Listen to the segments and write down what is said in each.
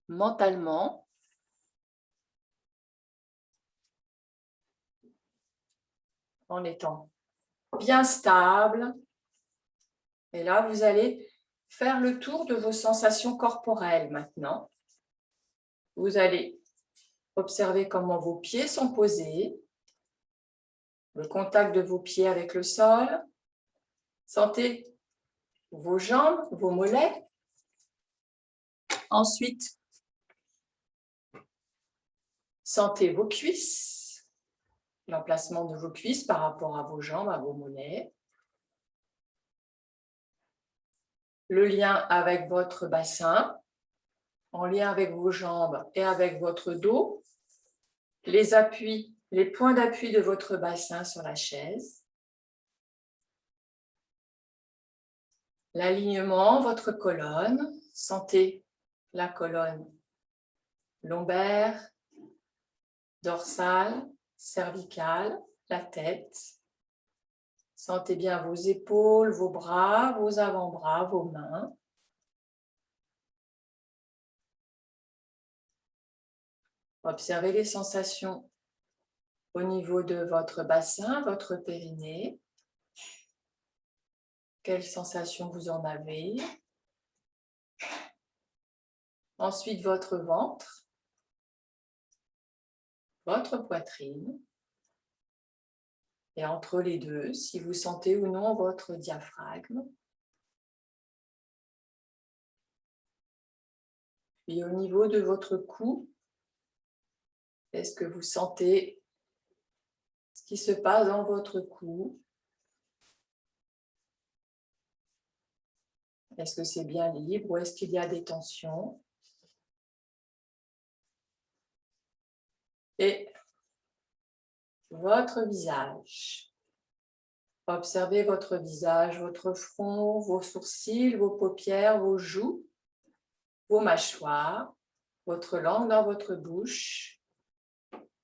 mentalement. En étant bien stable. Et là, vous allez faire le tour de vos sensations corporelles maintenant. Vous allez observer comment vos pieds sont posés, le contact de vos pieds avec le sol. Sentez vos jambes, vos mollets. Ensuite, sentez vos cuisses, l'emplacement de vos cuisses par rapport à vos jambes, à vos mollets. Le lien avec votre bassin, en lien avec vos jambes et avec votre dos. Les appuis, les points d'appui de votre bassin sur la chaise. L'alignement, votre colonne. Sentez la colonne lombaire, dorsale, cervicale, la tête. Sentez bien vos épaules, vos bras, vos avant-bras, vos mains. Observez les sensations au niveau de votre bassin, votre périnée. Quelles sensations vous en avez? Ensuite, votre ventre, votre poitrine. Et entre les deux, si vous sentez ou non votre diaphragme. Puis au niveau de votre cou, est-ce que vous sentez ce qui se passe dans votre cou? Est-ce que c'est bien libre ou est-ce qu'il y a des tensions? Et votre visage. Observez votre visage, votre front, vos sourcils, vos paupières, vos joues, vos mâchoires, votre langue dans votre bouche,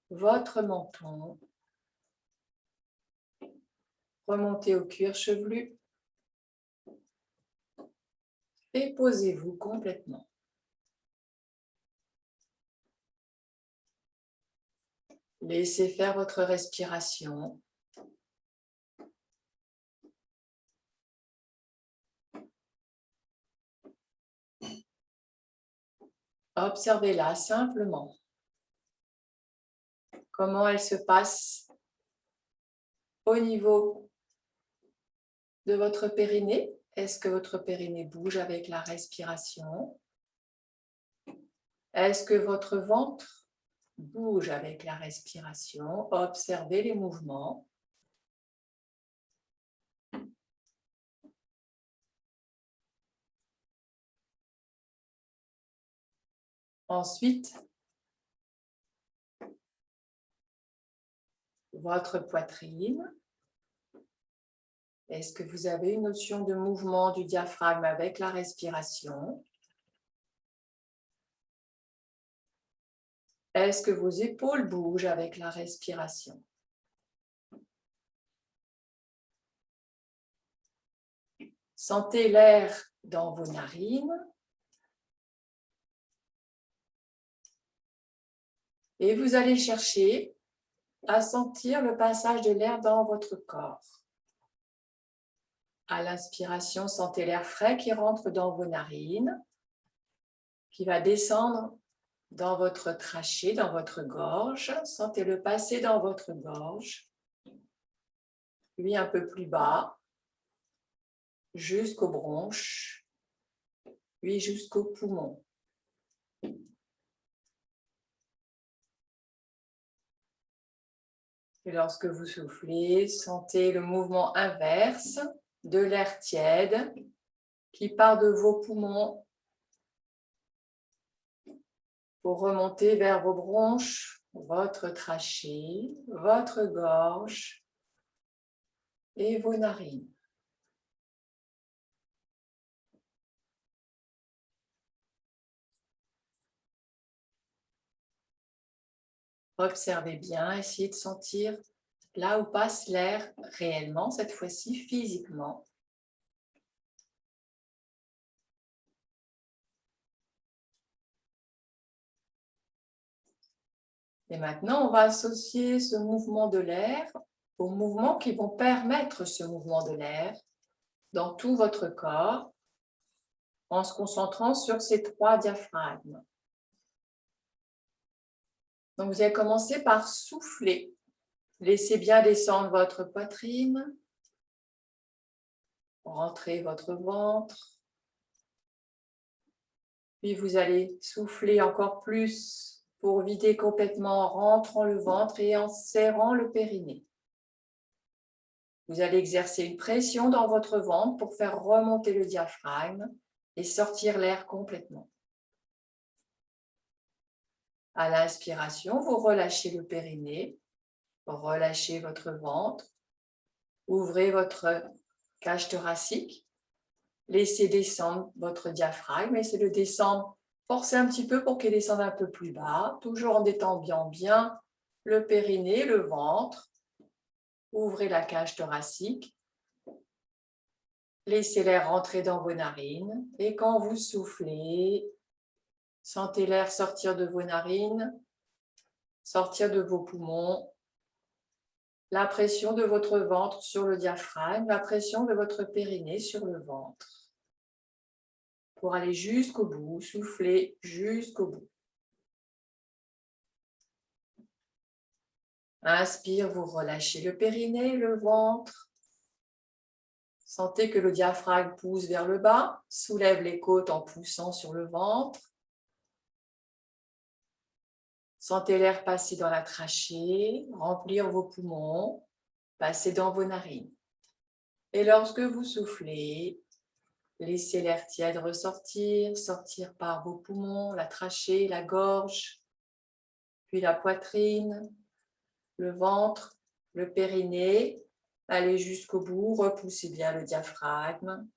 votre menton. Remontez au cuir chevelu et posez-vous complètement. Laissez faire votre respiration. Observez-la simplement. Comment elle se passe au niveau de votre périnée. Est-ce que votre périnée bouge avec la respiration? Est-ce que votre ventre bouge avec la respiration? Observez les mouvements. Ensuite, votre poitrine. Est-ce que vous avez une notion de mouvement du diaphragme avec la respiration? Est-ce que vos épaules bougent avec la respiration? Sentez l'air dans vos narines. Et vous allez chercher à sentir le passage de l'air dans votre corps. À l'inspiration, sentez l'air frais qui rentre dans vos narines, qui va descendre dans votre trachée, dans votre gorge. Sentez-le passer dans votre gorge, puis un peu plus bas, jusqu'aux bronches, puis jusqu'aux poumons. Et lorsque vous soufflez, sentez le mouvement inverse de l'air tiède qui part de vos poumons pour remonter vers vos bronches, votre trachée, votre gorge et vos narines. Observez bien, essayez de sentir là où passe l'air réellement, cette fois-ci physiquement. Et maintenant, on va associer ce mouvement de l'air aux mouvements qui vont permettre ce mouvement de l'air dans tout votre corps en se concentrant sur ces 3 diaphragmes. Donc, vous allez commencer par souffler. Laissez bien descendre votre poitrine. Rentrez votre ventre. Puis, vous allez souffler encore plus pour vider complètement en rentrant le ventre et en serrant le périnée. Vous allez exercer une pression dans votre ventre pour faire remonter le diaphragme et sortir l'air complètement. À l'inspiration, vous relâchez le périnée, relâchez votre ventre, ouvrez votre cage thoracique, laissez descendre votre diaphragme, essayez de descendre, forcez un petit peu pour qu'il descende un peu plus bas, toujours en détendant bien le périnée, le ventre. Ouvrez la cage thoracique, laissez l'air rentrer dans vos narines et quand vous soufflez, sentez l'air sortir de vos narines, sortir de vos poumons, la pression de votre ventre sur le diaphragme, la pression de votre périnée sur le ventre. Pour aller jusqu'au bout, soufflez jusqu'au bout. Inspire, vous relâchez le périnée, le ventre. Sentez que le diaphragme pousse vers le bas, soulève les côtes en poussant sur le ventre. Sentez l'air passer dans la trachée, remplir vos poumons, passer dans vos narines. Et lorsque vous soufflez, laissez l'air tiède ressortir, sortir par vos poumons, la trachée, la gorge, puis la poitrine, le ventre, le périnée. Allez jusqu'au bout, repoussez bien le diaphragme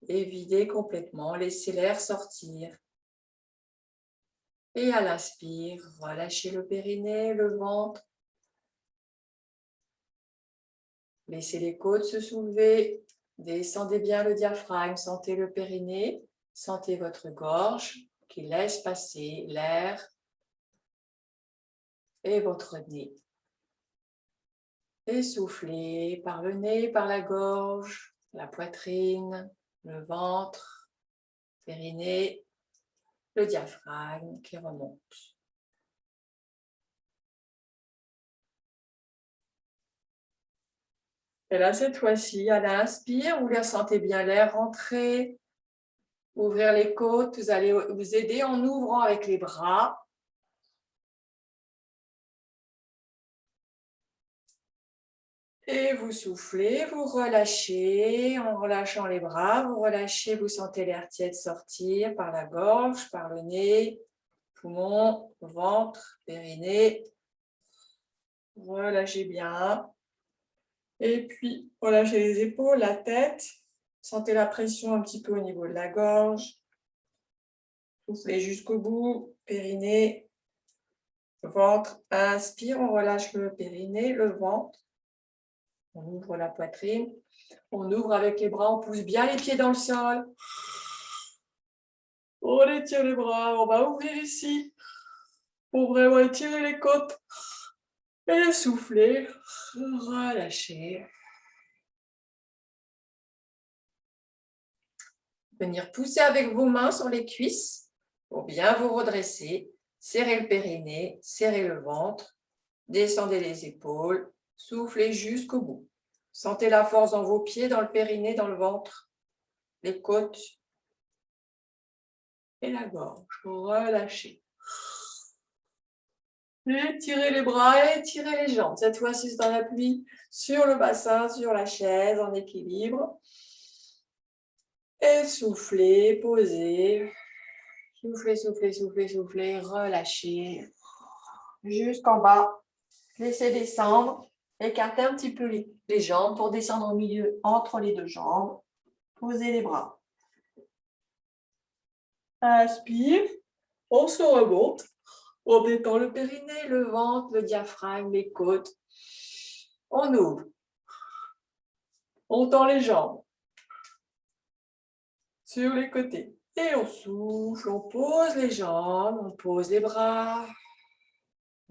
et videz complètement, laissez l'air sortir. Et à l'inspire, relâchez le périnée, le ventre. Laissez les côtes se soulever, descendez bien le diaphragme, sentez le périnée, sentez votre gorge qui laisse passer l'air et votre nez. Et soufflez par le nez, par la gorge, la poitrine, le ventre, périnée, le diaphragme qui remonte. Et là, cette fois-ci, à l'inspire, vous sentez bien l'air rentrer, ouvrir les côtes. Vous allez vous aider en ouvrant avec les bras. Et vous soufflez, vous relâchez, en relâchant les bras, vous relâchez, vous sentez l'air tiède sortir par la gorge, par le nez, poumon, ventre, périnée. Relâchez bien. Et puis, relâchez les épaules, la tête. Sentez la pression un petit peu au niveau de la gorge. Soufflez jusqu'au bout, périnée, ventre. Inspire, on relâche le périnée, le ventre. On ouvre la poitrine. On ouvre avec les bras, on pousse bien les pieds dans le sol. On étire les bras, on va ouvrir ici. Pour vraiment étirer les côtes. Et souffler, relâcher. Venir pousser avec vos mains sur les cuisses pour bien vous redresser. Serrez le périnée, serrez le ventre. Descendez les épaules. Soufflez jusqu'au bout. Sentez la force dans vos pieds, dans le périnée, dans le ventre, les côtes et la gorge. Relâchez. Étirez les bras, étirez les jambes. Cette fois-ci, c'est en appui sur le bassin, sur la chaise, en équilibre. Et soufflez, posez. Soufflez, soufflez, soufflez, soufflez. Relâchez. Jusqu'en bas. Laissez descendre. Écartez un petit peu les jambes pour descendre au milieu entre les deux jambes. Posez les bras. Inspire. On se remonte. On détend le périnée, le ventre, le diaphragme, les côtes. On ouvre. On tend les jambes. Sur les côtés. Et on souffle, on pose les jambes, on pose les bras.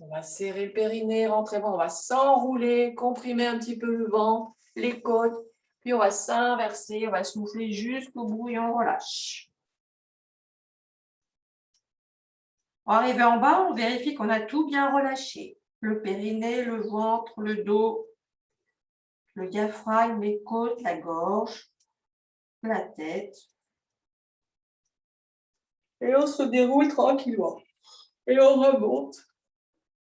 On va serrer le périnée, rentrer bon. On va s'enrouler, comprimer un petit peu le ventre, les côtes. Puis on va s'inverser, on va souffler jusqu'au bout et on relâche. Arrivé en bas, on vérifie qu'on a tout bien relâché. Le périnée, le ventre, le dos, le diaphragme, les côtes, la gorge, la tête. Et on se déroule tranquillement. Et on remonte.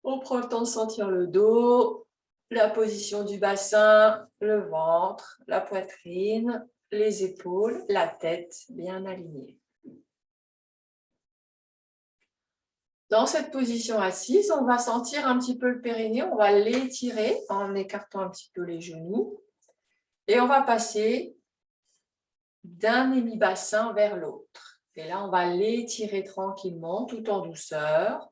On prend le temps de sentir le dos, la position du bassin, le ventre, la poitrine, les épaules, la tête bien alignée. Dans cette position assise, on va sentir un petit peu le périnée, on va l'étirer en écartant un petit peu les genoux et on va passer d'un hémibassin vers l'autre. Et là, on va l'étirer tranquillement, tout en douceur.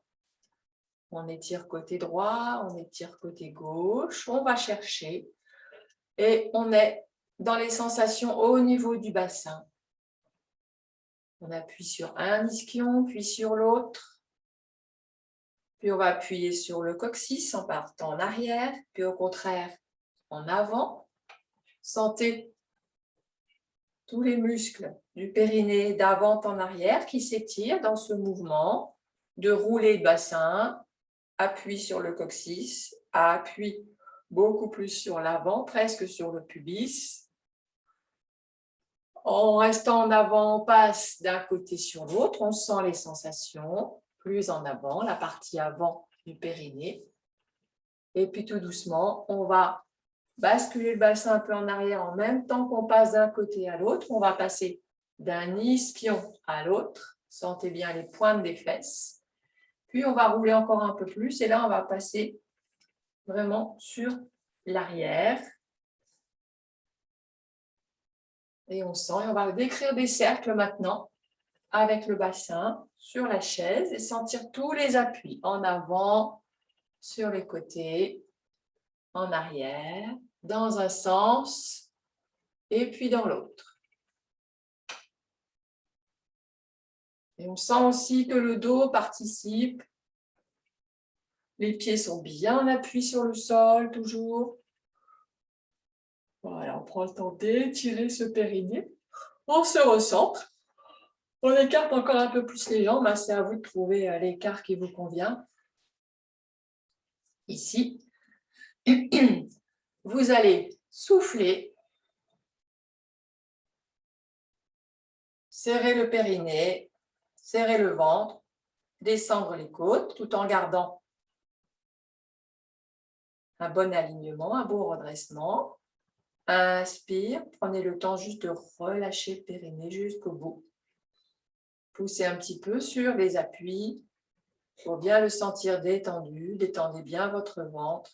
On étire côté droit, on étire côté gauche, on va chercher et on est dans les sensations au niveau du bassin. On appuie sur un ischion, puis sur l'autre. Puis on va appuyer sur le coccyx en partant en arrière, puis au contraire en avant. Sentez tous les muscles du périnée d'avant en arrière qui s'étirent dans ce mouvement de rouler le bassin, appui sur le coccyx, appui beaucoup plus sur l'avant, presque sur le pubis. En restant en avant, on passe d'un côté sur l'autre, on sent les sensations, plus en avant, la partie avant du périnée. Et puis tout doucement, on va basculer le bassin un peu en arrière en même temps qu'on passe d'un côté à l'autre. On va passer d'un ischion à l'autre. Sentez bien les pointes des fesses. Puis on va rouler encore un peu plus et là on va passer vraiment sur l'arrière. Et on sent, et on va décrire des cercles maintenant avec le bassin sur la chaise et sentir tous les appuis en avant, sur les côtés, en arrière, dans un sens et puis dans l'autre. Et on sent aussi que le dos participe. Les pieds sont bien appuyés sur le sol, toujours. Voilà, on prend le temps d'étirer ce périnée. On se recentre. On écarte encore un peu plus les jambes. C'est à vous de trouver l'écart qui vous convient. Ici. Vous allez souffler. Serrer le périnée. Serrer le ventre. Descendre les côtes tout en gardant un bon alignement, un beau redressement. Inspire, prenez le temps juste de relâcher le périnée jusqu'au bout. Poussez un petit peu sur les appuis pour bien le sentir détendu. Détendez bien votre ventre.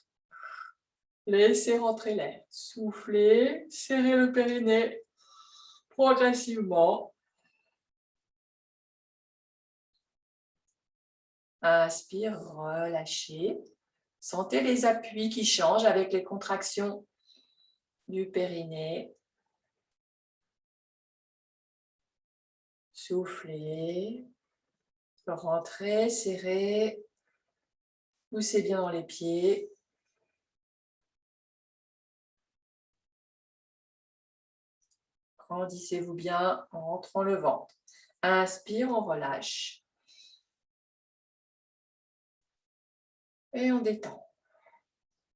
Laissez rentrer l'air. Soufflez, serrez le périnée progressivement. Inspire, relâchez. Sentez les appuis qui changent avec les contractions du périnée. Soufflez, rentrez, serrez, poussez bien dans les pieds. Grandissez-vous bien en rentrant le ventre. Inspire, on relâche. Et on détend.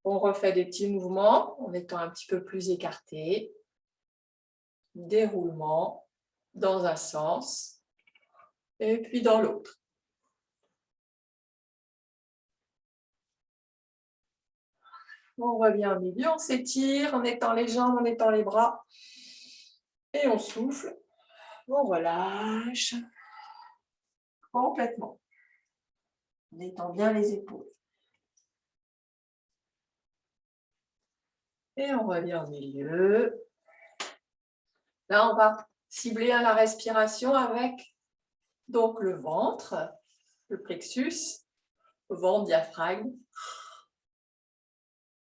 On refait des petits mouvements en étant un petit peu plus écarté. Déroulement dans un sens et puis dans l'autre. On revient au milieu, on s'étire en étend les jambes, en étend les bras. Et on souffle, on relâche complètement. On étend bien les épaules. Et on revient au milieu. Là, on va cibler la respiration avec donc le ventre, le plexus, ventre, diaphragme.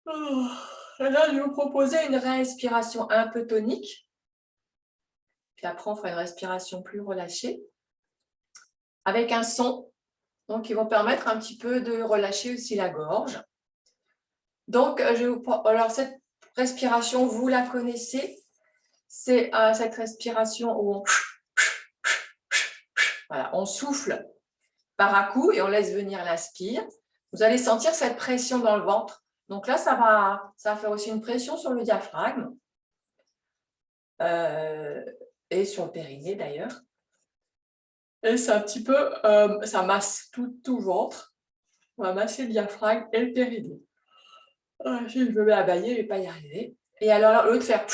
Et là, je vais vous proposer une respiration un peu tonique. Puis après, on fera une respiration plus relâchée. Avec un son Donc, ils vont permettre un petit peu de relâcher aussi la gorge. Donc, alors cette respiration, vous la connaissez. C'est cette respiration où on souffle par à coup et on laisse venir l'inspire. Vous allez sentir cette pression dans le ventre. Donc là, ça va faire aussi une pression sur le diaphragme et sur le périnée d'ailleurs. Et c'est un petit peu, ça masse tout le ventre. On va masser le diaphragme et le périnée. Si je me mets à bailler, je ne vais pas y arriver. Et alors, au lieu de faire,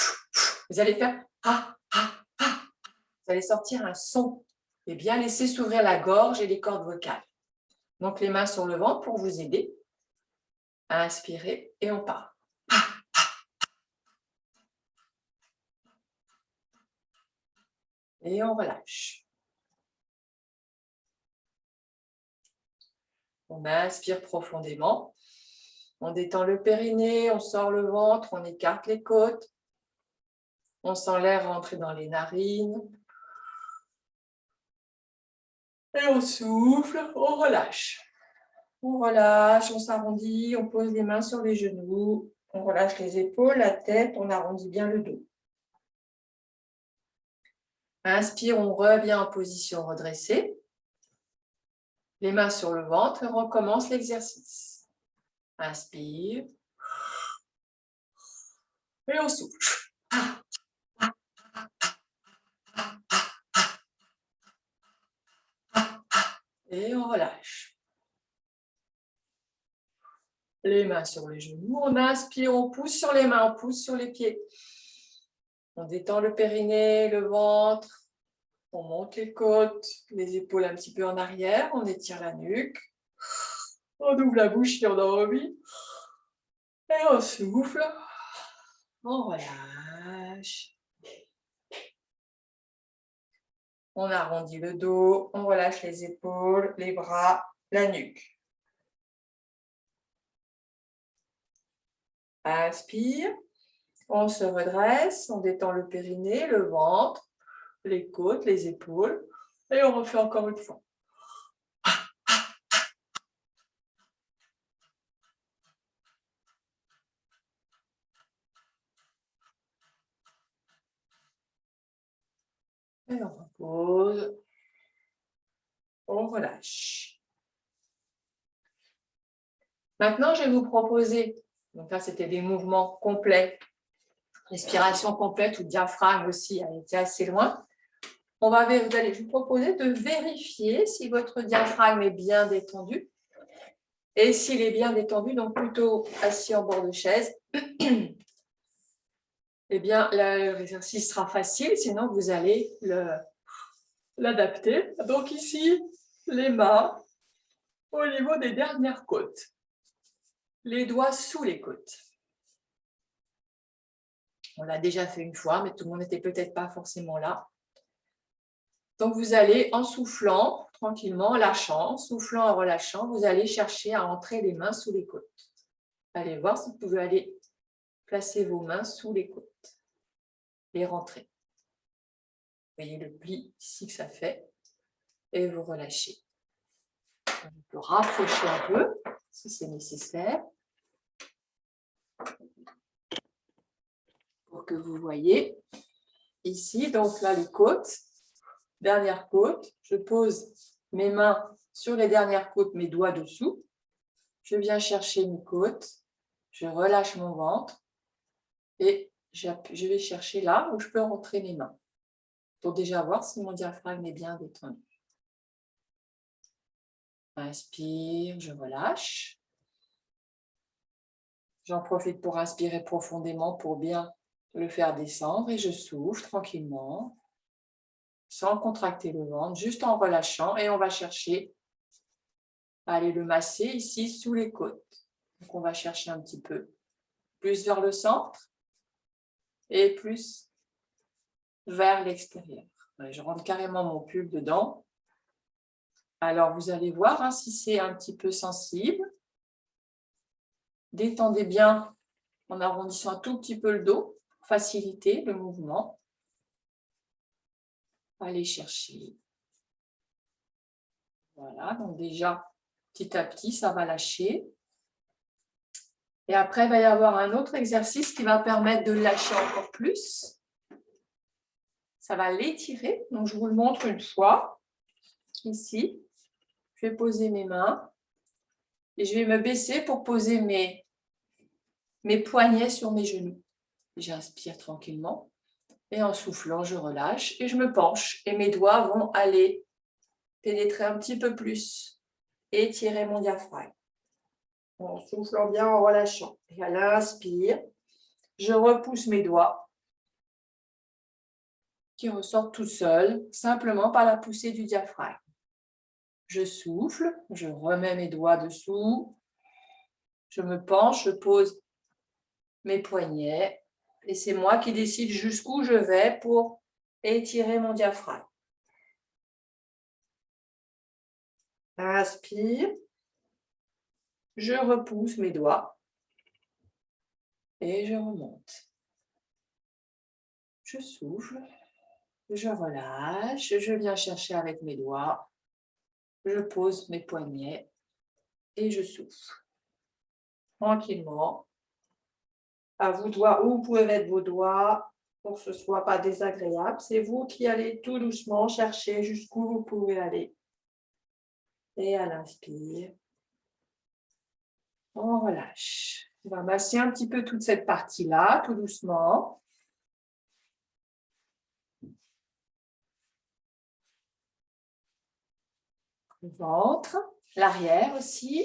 vous allez faire vous allez sortir un son et bien laisser s'ouvrir la gorge et les cordes vocales. Donc, les mains sur le ventre pour vous aider à inspirer et on part. Et on relâche. On inspire profondément. On détend le périnée, on sort le ventre, on écarte les côtes. On sent l'air rentrer dans les narines. Et on souffle, on relâche. On relâche, on s'arrondit, on pose les mains sur les genoux. On relâche les épaules, la tête, on arrondit bien le dos. Inspire, on revient en position redressée. Les mains sur le ventre et on recommence l'exercice. Inspire. Et on souffle. Et on relâche. Les mains sur les genoux. On inspire, on pousse sur les mains, on pousse sur les pieds. On détend le périnée, le ventre. On monte les côtes, les épaules un petit peu en arrière. On étire la nuque. On ouvre la bouche si on a envie. Et on souffle. On relâche. On arrondit le dos. On relâche les épaules, les bras, la nuque. Inspire. On se redresse. On détend le périnée, le ventre, les côtes, les épaules. Et on refait encore une fois. Et on repose. On relâche. Maintenant, je vais vous proposer, donc là, c'était des mouvements complets, respiration complète ou diaphragme aussi, elle était assez loin. Je vais vous proposer de vérifier si votre diaphragme est bien détendu. Et s'il est bien détendu, donc plutôt assis en bord de chaise, eh bien, l'exercice sera facile, sinon vous allez l'adapter. Donc ici, les mains au niveau des dernières côtes. Les doigts sous les côtes. On l'a déjà fait une fois, mais tout le monde n'était peut-être pas forcément là. Donc, vous allez, en soufflant, tranquillement, en lâchant, soufflant en relâchant, vous allez chercher à entrer les mains sous les côtes. Allez voir si vous pouvez aller placer vos mains sous les côtes. Les rentrer. Vous voyez le pli ici que ça fait. Et vous relâchez. On peut rapprocher un peu, si c'est nécessaire. Pour que vous voyez. Ici, donc là, les côtes. Dernière côte. Je pose mes mains sur les dernières côtes, mes doigts dessous. Je viens chercher mes côtes. Je relâche mon ventre. Et je vais chercher là où je peux rentrer mes mains. Pour déjà voir si mon diaphragme est bien détendu. Inspire, je relâche. J'en profite pour inspirer profondément pour bien le faire descendre et je souffle tranquillement, sans contracter le ventre, juste en relâchant et on va chercher à aller le masser ici sous les côtes. Donc on va chercher un petit peu plus vers le centre et plus vers l'extérieur. Je rentre carrément mon pull dedans. Alors vous allez voir si c'est un petit peu sensible. Détendez bien en arrondissant un tout petit peu le dos, faciliter le mouvement. Allez chercher. Voilà, donc déjà, Petit à petit, ça va lâcher. Et après, il va y avoir un autre exercice qui va permettre de le lâcher encore plus. Ça va l'étirer. Donc, je vous le montre une fois. Ici, je vais poser mes mains. Et je vais me baisser pour poser mes poignets sur mes genoux. J'inspire tranquillement. Et en soufflant, je relâche et je me penche. Et mes doigts vont aller pénétrer un petit peu plus. Et étirer mon diaphragme. En soufflant bien, en relâchant. Et à l'inspire, je repousse mes doigts qui ressortent tout seuls, simplement par la poussée du diaphragme. Je souffle, je remets mes doigts dessous, je me penche, je pose mes poignets et c'est moi qui décide jusqu'où je vais pour étirer mon diaphragme. Inspire, je repousse mes doigts et je remonte. Je souffle, je relâche, je viens chercher avec mes doigts, je pose mes poignets et je souffle. Tranquillement. À vous de voir où vous pouvez mettre vos doigts pour que ce ne soit pas désagréable. C'est vous qui allez tout doucement chercher jusqu'où vous pouvez aller. Et à l'inspire, on relâche. On va masser un petit peu toute cette partie-là, tout doucement. Le ventre, l'arrière aussi.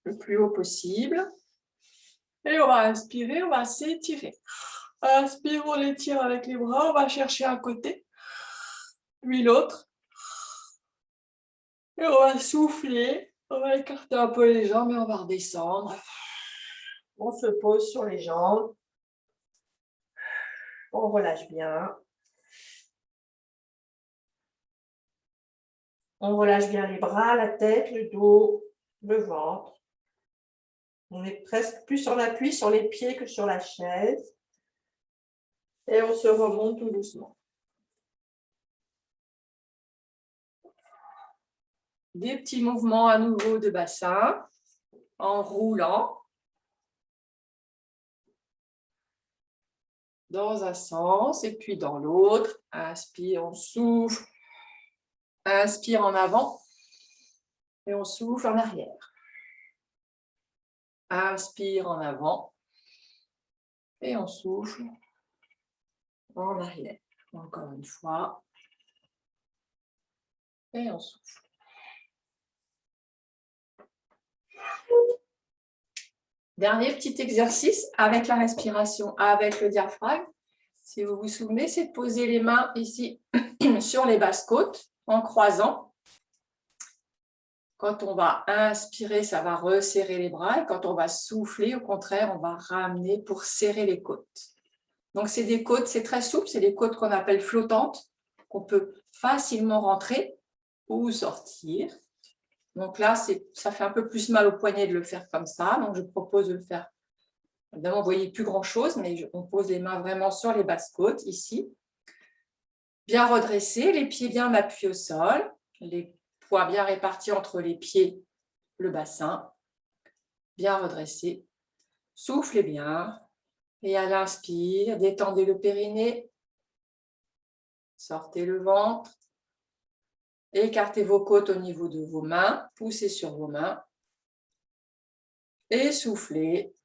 Le plus haut possible. Et on va inspirer, on va s'étirer. Inspire, on l'étire avec les bras, on va chercher un côté, puis l'autre. Et on va souffler, on va écarter un peu les jambes et on va redescendre. On se pose sur les jambes. On relâche bien. On relâche bien les bras, la tête, le dos, le ventre. On est presque plus en appui sur les pieds que sur la chaise. Et on se remonte tout doucement. Des petits mouvements à nouveau de bassin en roulant. Dans un sens et puis dans l'autre. Inspire, on souffle. Inspire en avant et on souffle en arrière. Inspire en avant et on souffle en arrière. Encore une fois. Et on souffle. Dernier petit exercice avec la respiration, avec le diaphragme. Si vous vous souvenez, c'est de poser les mains ici sur les basses côtes en croisant. Quand on va inspirer, ça va resserrer les bras. Et quand on va souffler, au contraire, on va ramener pour serrer les côtes. Donc, c'est des côtes, c'est très souple, c'est des côtes qu'on appelle flottantes, qu'on peut facilement rentrer ou sortir. Donc là, ça fait un peu plus mal au poignet de le faire comme ça. Donc, je propose de le faire. Évidemment, vous ne voyez plus grand-chose, mais on pose les mains vraiment sur les basses côtes, ici. Bien redressé, les pieds bien appuyés au sol, les poids bien répartis entre les pieds, le bassin. Bien redressé. Soufflez bien. Et à l'inspire, détendez le périnée. Sortez le ventre. Écartez vos côtes au niveau de vos mains. Poussez sur vos mains. Et soufflez.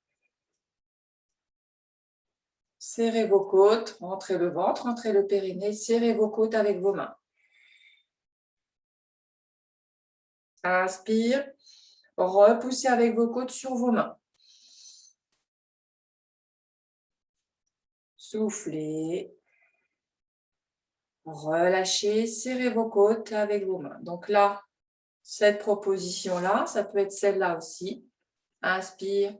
Serrez vos côtes. Rentrez le ventre, rentrez le périnée. Serrez vos côtes avec vos mains. Inspire. Repoussez avec vos côtes sur vos mains. Soufflez. Relâchez, serrez vos côtes avec vos mains. Donc là, cette proposition-là, ça peut être celle-là aussi. Inspire.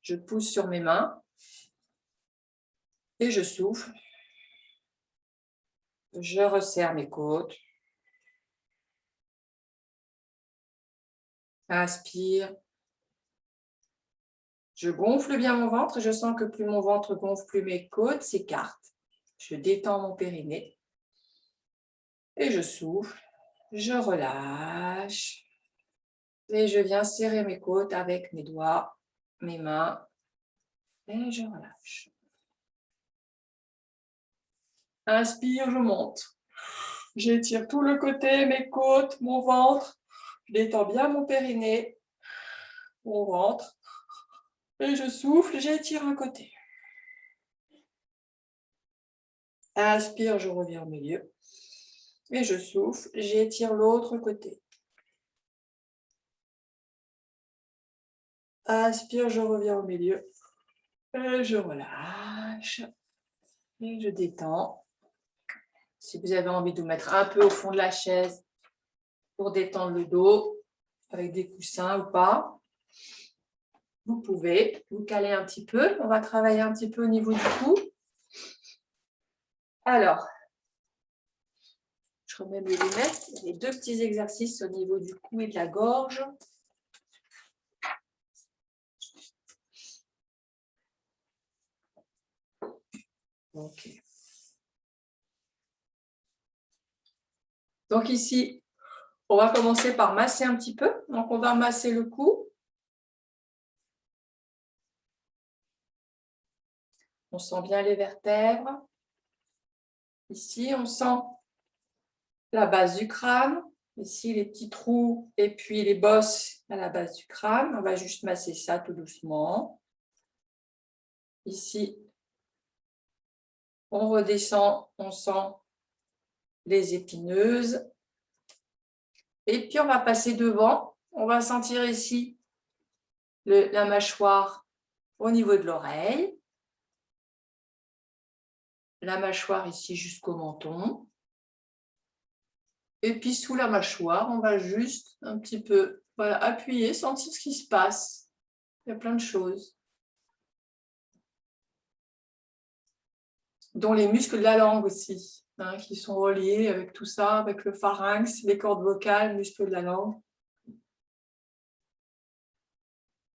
Je pousse sur mes mains. Et je souffle. Je resserre mes côtes. Inspire. Je gonfle bien mon ventre. Je sens que plus mon ventre gonfle, plus mes côtes s'écartent. Je détends mon périnée. Et je souffle. Je relâche. Et je viens serrer mes côtes avec mes doigts, mes mains. Et je relâche. Inspire, je monte. J'étire tout le côté, mes côtes, mon ventre. Je détends bien mon périnée, mon ventre. Et je souffle, j'étire un côté. Inspire, je reviens au milieu. Et je souffle, j'étire l'autre côté. Inspire, je reviens au milieu. Et je relâche. Et je détends. Si vous avez envie de vous mettre un peu au fond de la chaise pour détendre le dos, avec des coussins ou pas, vous pouvez vous caler un petit peu. On va travailler un petit peu au niveau du cou. Alors, je remets mes lunettes. Les deux petits exercices au niveau du cou et de la gorge. Ok. Donc ici, on va commencer par masser un petit peu. Donc, on va masser le cou. On sent bien les vertèbres. Ici, on sent la base du crâne. Ici, les petits trous et puis les bosses à la base du crâne. On va juste masser ça tout doucement. Ici, on redescend, on sent les épineuses. Et puis, on va passer devant. On va sentir ici la mâchoire au niveau de l'oreille. La mâchoire ici jusqu'au menton. Et puis, sous la mâchoire, on va juste un petit peu appuyer, sentir ce qui se passe. Il y a plein de choses. Dont les muscles de la langue aussi, hein, qui sont reliés avec tout ça, avec le pharynx, les cordes vocales, muscles de la langue.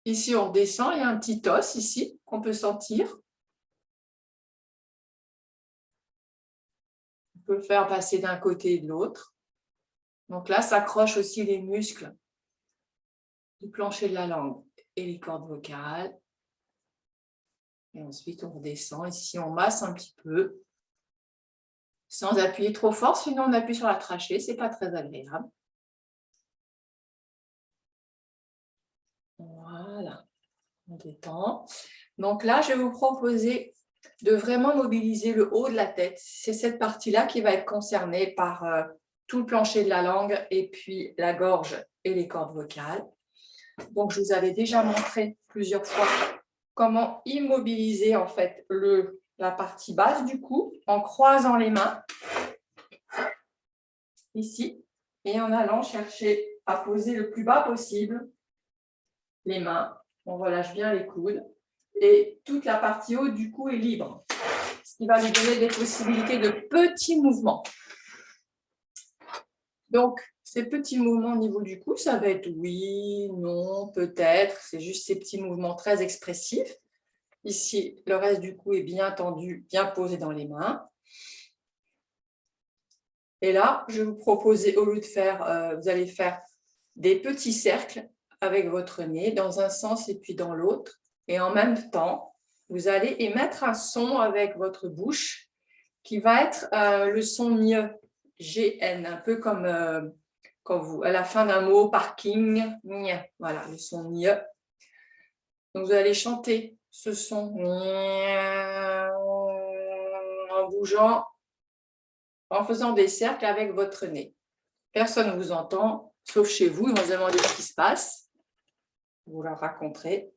Ici, on descend, il y a un petit os ici qu'on peut sentir. On peut le faire passer d'un côté et de l'autre. Donc là, s'accrochent aussi les muscles du plancher de la langue et les cordes vocales. Et ensuite, on redescend. Ici, on masse un petit peu, sans appuyer trop fort, sinon on appuie sur la trachée, ce n'est pas très agréable. Voilà, on détend. Donc là, je vais vous proposer de vraiment mobiliser le haut de la tête. C'est cette partie-là qui va être concernée par tout le plancher de la langue et puis la gorge et les cordes vocales. Donc, je vous avais déjà montré plusieurs fois comment immobiliser en fait la partie basse du cou en croisant les mains ici et en allant chercher à poser le plus bas possible les mains. On relâche bien les coudes et toute la partie haute du cou est libre, ce qui va lui donner des possibilités de petits mouvements. Donc, ces petits mouvements au niveau du cou, ça va être oui, non, peut-être. C'est juste ces petits mouvements très expressifs. Ici, le reste du cou est bien tendu, bien posé dans les mains. Et là, je vais vous proposer, au lieu de faire, vous allez faire des petits cercles avec votre nez dans un sens et puis dans l'autre. Et en même temps, vous allez émettre un son avec votre bouche qui va être le son nye, GN, un peu comme quand vous, à la fin d'un mot, parking, nye. Voilà, le son nye. Donc, vous allez chanter ce son en bougeant, en faisant des cercles avec votre nez. Personne ne vous entend, sauf chez vous. Ils vont se demander ce qui se passe. Vous leur raconterez.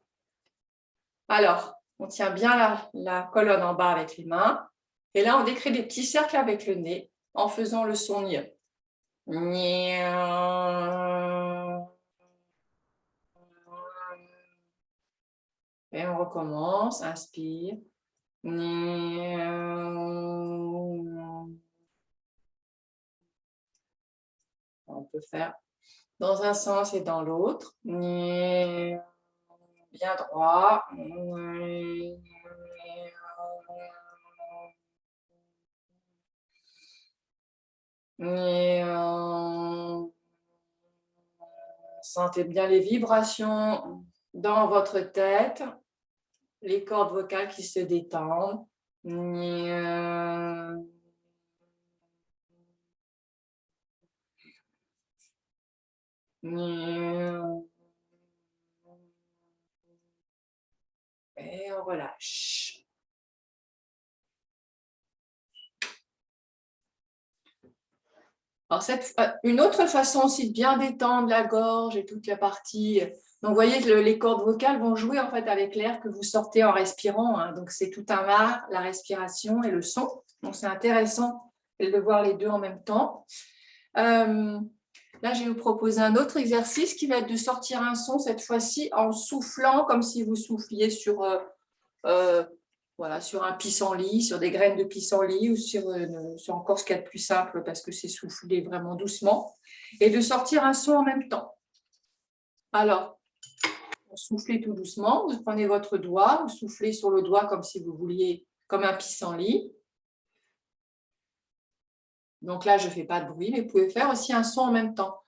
Alors, on tient bien la colonne en bas avec les mains. Et là, on décrit des petits cercles avec le nez en faisant le son nye. Et on recommence. Inspire. On peut faire dans un sens et dans l'autre. Bien droit. Sentez bien les vibrations dans votre tête, les cordes vocales qui se détendent. Et on relâche. Alors, une autre façon aussi de bien détendre la gorge et toute la partie. Donc, vous voyez que les cordes vocales vont jouer en fait avec l'air que vous sortez en respirant. Hein. Donc, c'est tout un art, la respiration et le son. Donc, c'est intéressant de voir les deux en même temps. Là, je vais vous proposer un autre exercice qui va être de sortir un son cette fois-ci en soufflant comme si vous souffliez sur un pissenlit, sur des graines de pissenlit ou sur encore ce qu'il y a de plus simple parce que c'est souffler vraiment doucement et de sortir un son en même temps. Alors, soufflez tout doucement, vous prenez votre doigt, vous soufflez sur le doigt comme si vous vouliez, comme un pissenlit. Donc là, je ne fais pas de bruit, mais vous pouvez faire aussi un son en même temps.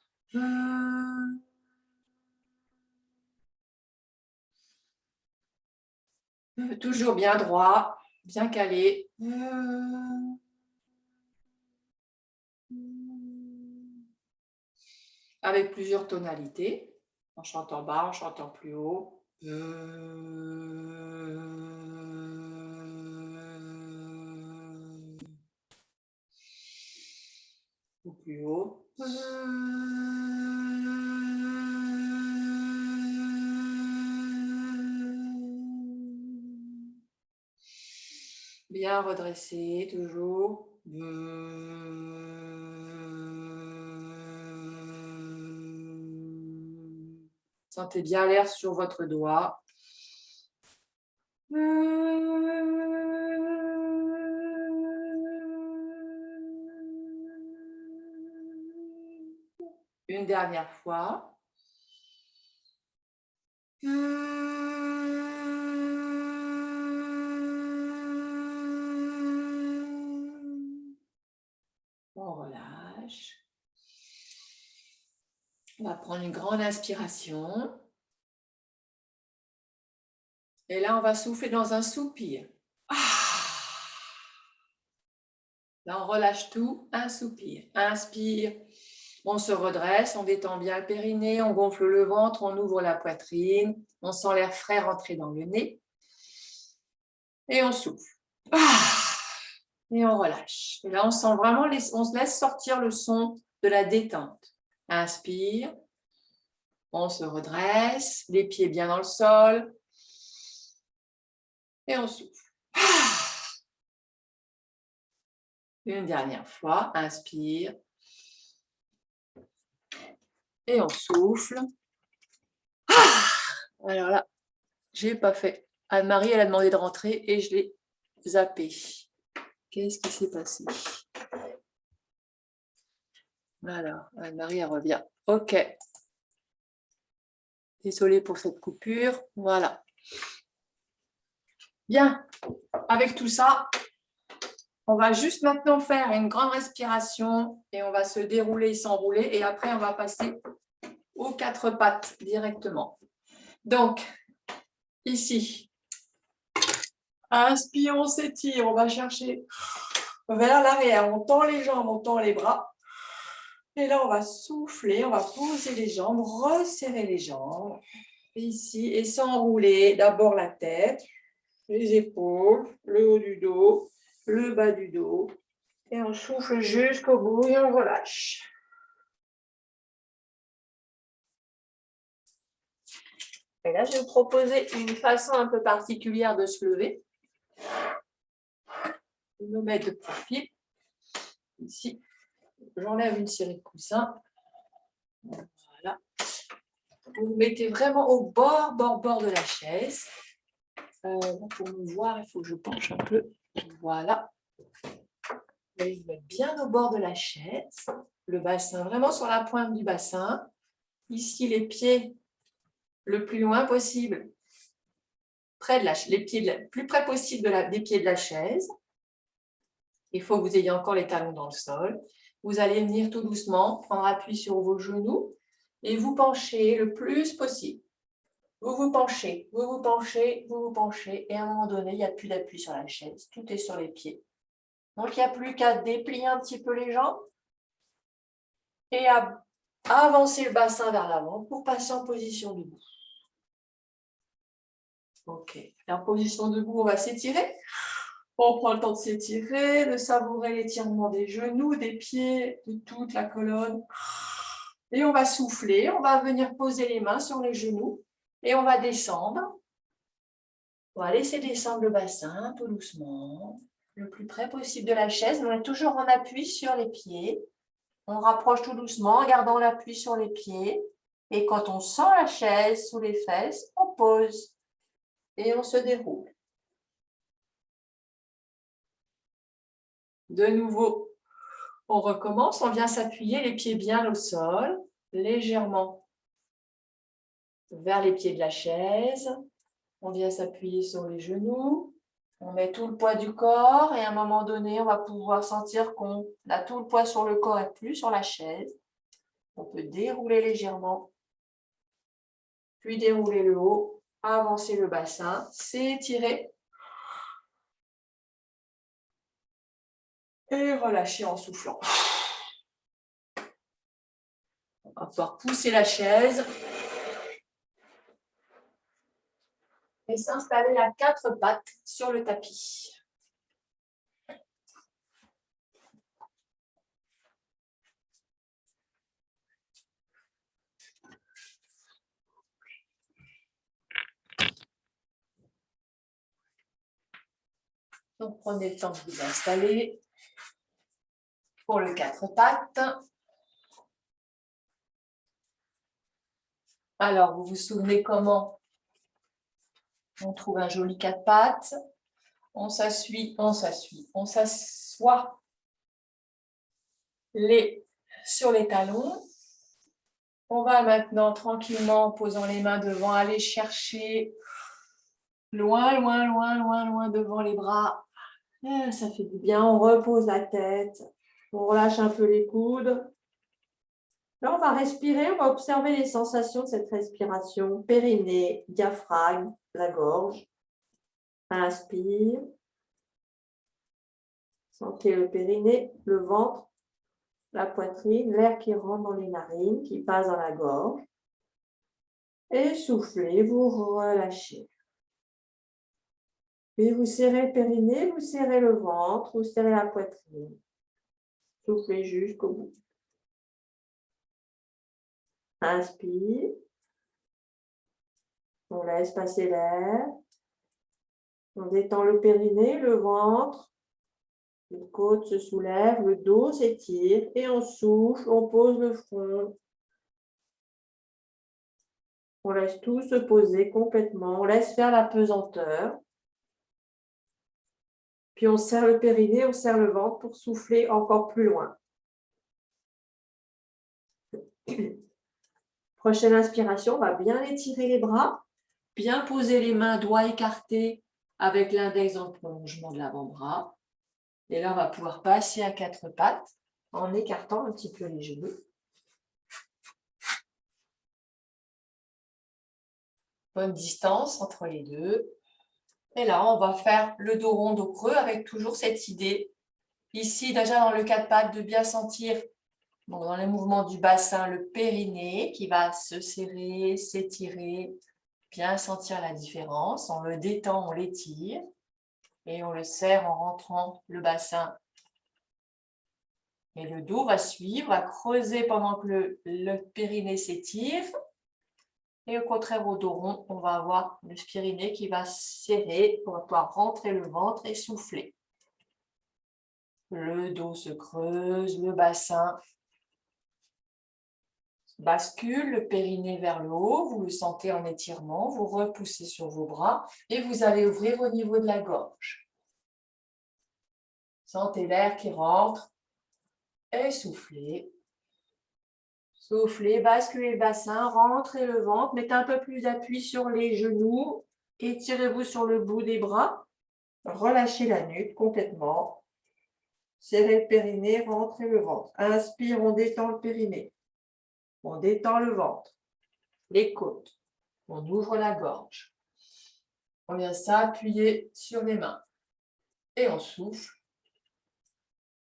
Toujours bien droit, bien calé. Avec plusieurs tonalités, en chantant bas, en chantant plus haut. Ou plus haut. Bien redressé, toujours. Sentez bien l'air sur votre doigt. Une dernière fois. On relâche. On va prendre une grande inspiration. Et là, on va souffler dans un soupir. Là, on relâche tout, un soupir. Inspire, on se redresse, on détend bien le périnée, on gonfle le ventre, on ouvre la poitrine, on sent l'air frais rentrer dans le nez. Et on souffle. Et on relâche. Et là, on sent vraiment, on se laisse sortir le son de la détente. Inspire, on se redresse, les pieds bien dans le sol. Et on souffle. Une dernière fois, inspire. Et on souffle. Alors là, je n'ai pas fait. Anne-Marie, elle a demandé de rentrer et je l'ai zappé. Qu'est-ce qui s'est passé? Alors, Anne-Marie, elle revient. OK. Désolée pour cette coupure. Voilà. Bien. Avec tout ça, on va juste maintenant faire une grande respiration et on va se dérouler et s'enrouler. Et après, on va passer aux quatre pattes directement. Donc, ici, inspire, on s'étire, on va chercher vers l'arrière. On tend les jambes, on tend les bras. Et là, on va souffler, on va poser les jambes, resserrer les jambes. Ici, et s'enrouler. D'abord la tête, les épaules, le haut du dos, le bas du dos. Et on souffle jusqu'au bout et on relâche. Et là, je vais vous proposer une façon un peu particulière de se lever. Je vais me mettre de profil. Ici, j'enlève une série de coussins. Voilà. Vous vous mettez vraiment au bord de la chaise. Pour me voir, il faut que je penche un peu. Voilà. Vous allez vous mettre bien au bord de la chaise. Le bassin vraiment sur la pointe du bassin. Ici, les pieds le plus loin possible. Près de les pieds plus près possible des pieds de la chaise. Il faut que vous ayez encore les talons dans le sol. Vous allez venir tout doucement, prendre appui sur vos genoux Et vous penchez le plus possible. Vous vous penchez, vous vous penchez, vous vous penchez. Et à un moment donné, il n'y a plus d'appui sur la chaise. Tout est sur les pieds. Donc, il n'y a plus qu'à déplier un petit peu les jambes et à avancer le bassin vers l'avant pour passer en position debout. Ok. Et en position debout, on va s'étirer. On prend le temps de s'étirer, de savourer l'étirement des genoux, des pieds, de toute la colonne. Et on va souffler, on va venir poser les mains sur les genoux et on va descendre. On va laisser descendre le bassin tout doucement, le plus près possible de la chaise. On est toujours en appui sur les pieds. On rapproche tout doucement en gardant l'appui sur les pieds. Et quand on sent la chaise sous les fesses, on pose et on se déroule. De nouveau, on recommence. On vient s'appuyer les pieds bien au sol, légèrement vers les pieds de la chaise. On vient s'appuyer sur les genoux. On met tout le poids du corps et à un moment donné, on va pouvoir sentir qu'on a tout le poids sur le corps et plus sur la chaise. On peut dérouler légèrement, puis dérouler le haut, avancer le bassin, s'étirer et relâcher en soufflant. On va pouvoir pousser la chaise et s'installer à 4 pattes sur le tapis. Donc, prenez le temps de vous installer pour le 4 pattes. Alors, vous vous souvenez comment on trouve un joli 4 pattes? On s'assoit sur les talons. On va maintenant tranquillement, en posant les mains devant, aller chercher loin, loin, loin, loin, loin devant les bras. Ça fait du bien, on repose la tête, on relâche un peu les coudes. Là, on va respirer, on va observer les sensations de cette respiration. Périnée, diaphragme, la gorge. Inspire. Sentez le périnée, le ventre, la poitrine, l'air qui rentre dans les narines, qui passe dans la gorge. Et soufflez, vous relâchez. Puis vous serrez le périnée, vous serrez le ventre, vous serrez la poitrine. Soufflez jusqu'au bout. Inspire. On laisse passer l'air. On détend le périnée, le ventre. Les côtes se soulèvent, le dos s'étire et on souffle, on pose le front. On laisse tout se poser complètement, on laisse faire la pesanteur. Puis on serre le périnée, on serre le ventre pour souffler encore plus loin. Prochaine inspiration, on va bien étirer les bras, bien poser les mains, doigts écartés avec l'index dans le prolongement de l'avant-bras. Et là, on va pouvoir passer à 4 pattes en écartant un petit peu les genoux. Bonne distance entre les deux. Et là, on va faire le dos rond, dos creux avec toujours cette idée. Ici, déjà dans le 4 pattes, de bien sentir donc dans les mouvements du bassin le périnée qui va se serrer, s'étirer, bien sentir la différence. On le détend, on l'étire et on le serre en rentrant le bassin. Et le dos va suivre, va creuser pendant que le périnée s'étire. Et au contraire, au dos rond, on va avoir le périnée qui va serrer. On va pouvoir rentrer le ventre et souffler. Le dos se creuse, le bassin bascule, le périnée vers le haut. Vous le sentez en étirement. Vous repoussez sur vos bras et vous allez ouvrir au niveau de la gorge. Sentez l'air qui rentre et soufflez. Soufflez, basculez le bassin, rentrez le ventre, mettez un peu plus d'appui sur les genoux, étirez-vous sur le bout des bras, relâchez la nuque complètement, serrez le périnée, rentrez le ventre. Inspire, on détend le périnée. On détend le ventre, les côtes. On ouvre la gorge. On vient s'appuyer sur les mains. Et on souffle.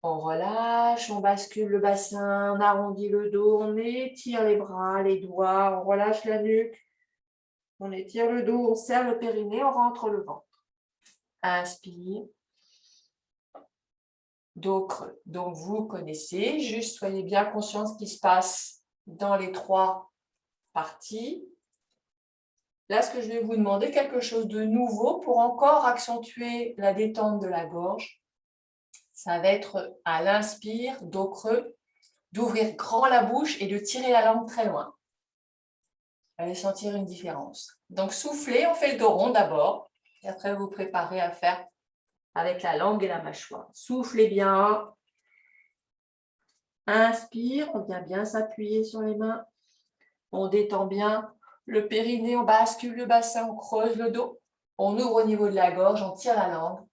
On relâche, on bascule le bassin, on arrondit le dos, on étire les bras, les doigts, on relâche la nuque. On étire le dos, on serre le périnée, on rentre le ventre. Inspire. Dos creux. Donc, vous connaissez, juste soyez bien conscient de ce qui se passe dans les 3 parties. Là, ce que je vais vous demander, quelque chose de nouveau pour encore accentuer la détente de la gorge. Ça va être à l'inspire, dos creux, d'ouvrir grand la bouche et de tirer la langue très loin. Vous allez sentir une différence. Donc, soufflez, on fait le dos rond d'abord. Et après, vous préparez à faire avec la langue et la mâchoire. Soufflez bien. Inspire, on vient bien s'appuyer sur les mains. On détend bien le périnée, on bascule le bassin, on creuse le dos. On ouvre au niveau de la gorge, on tire la langue.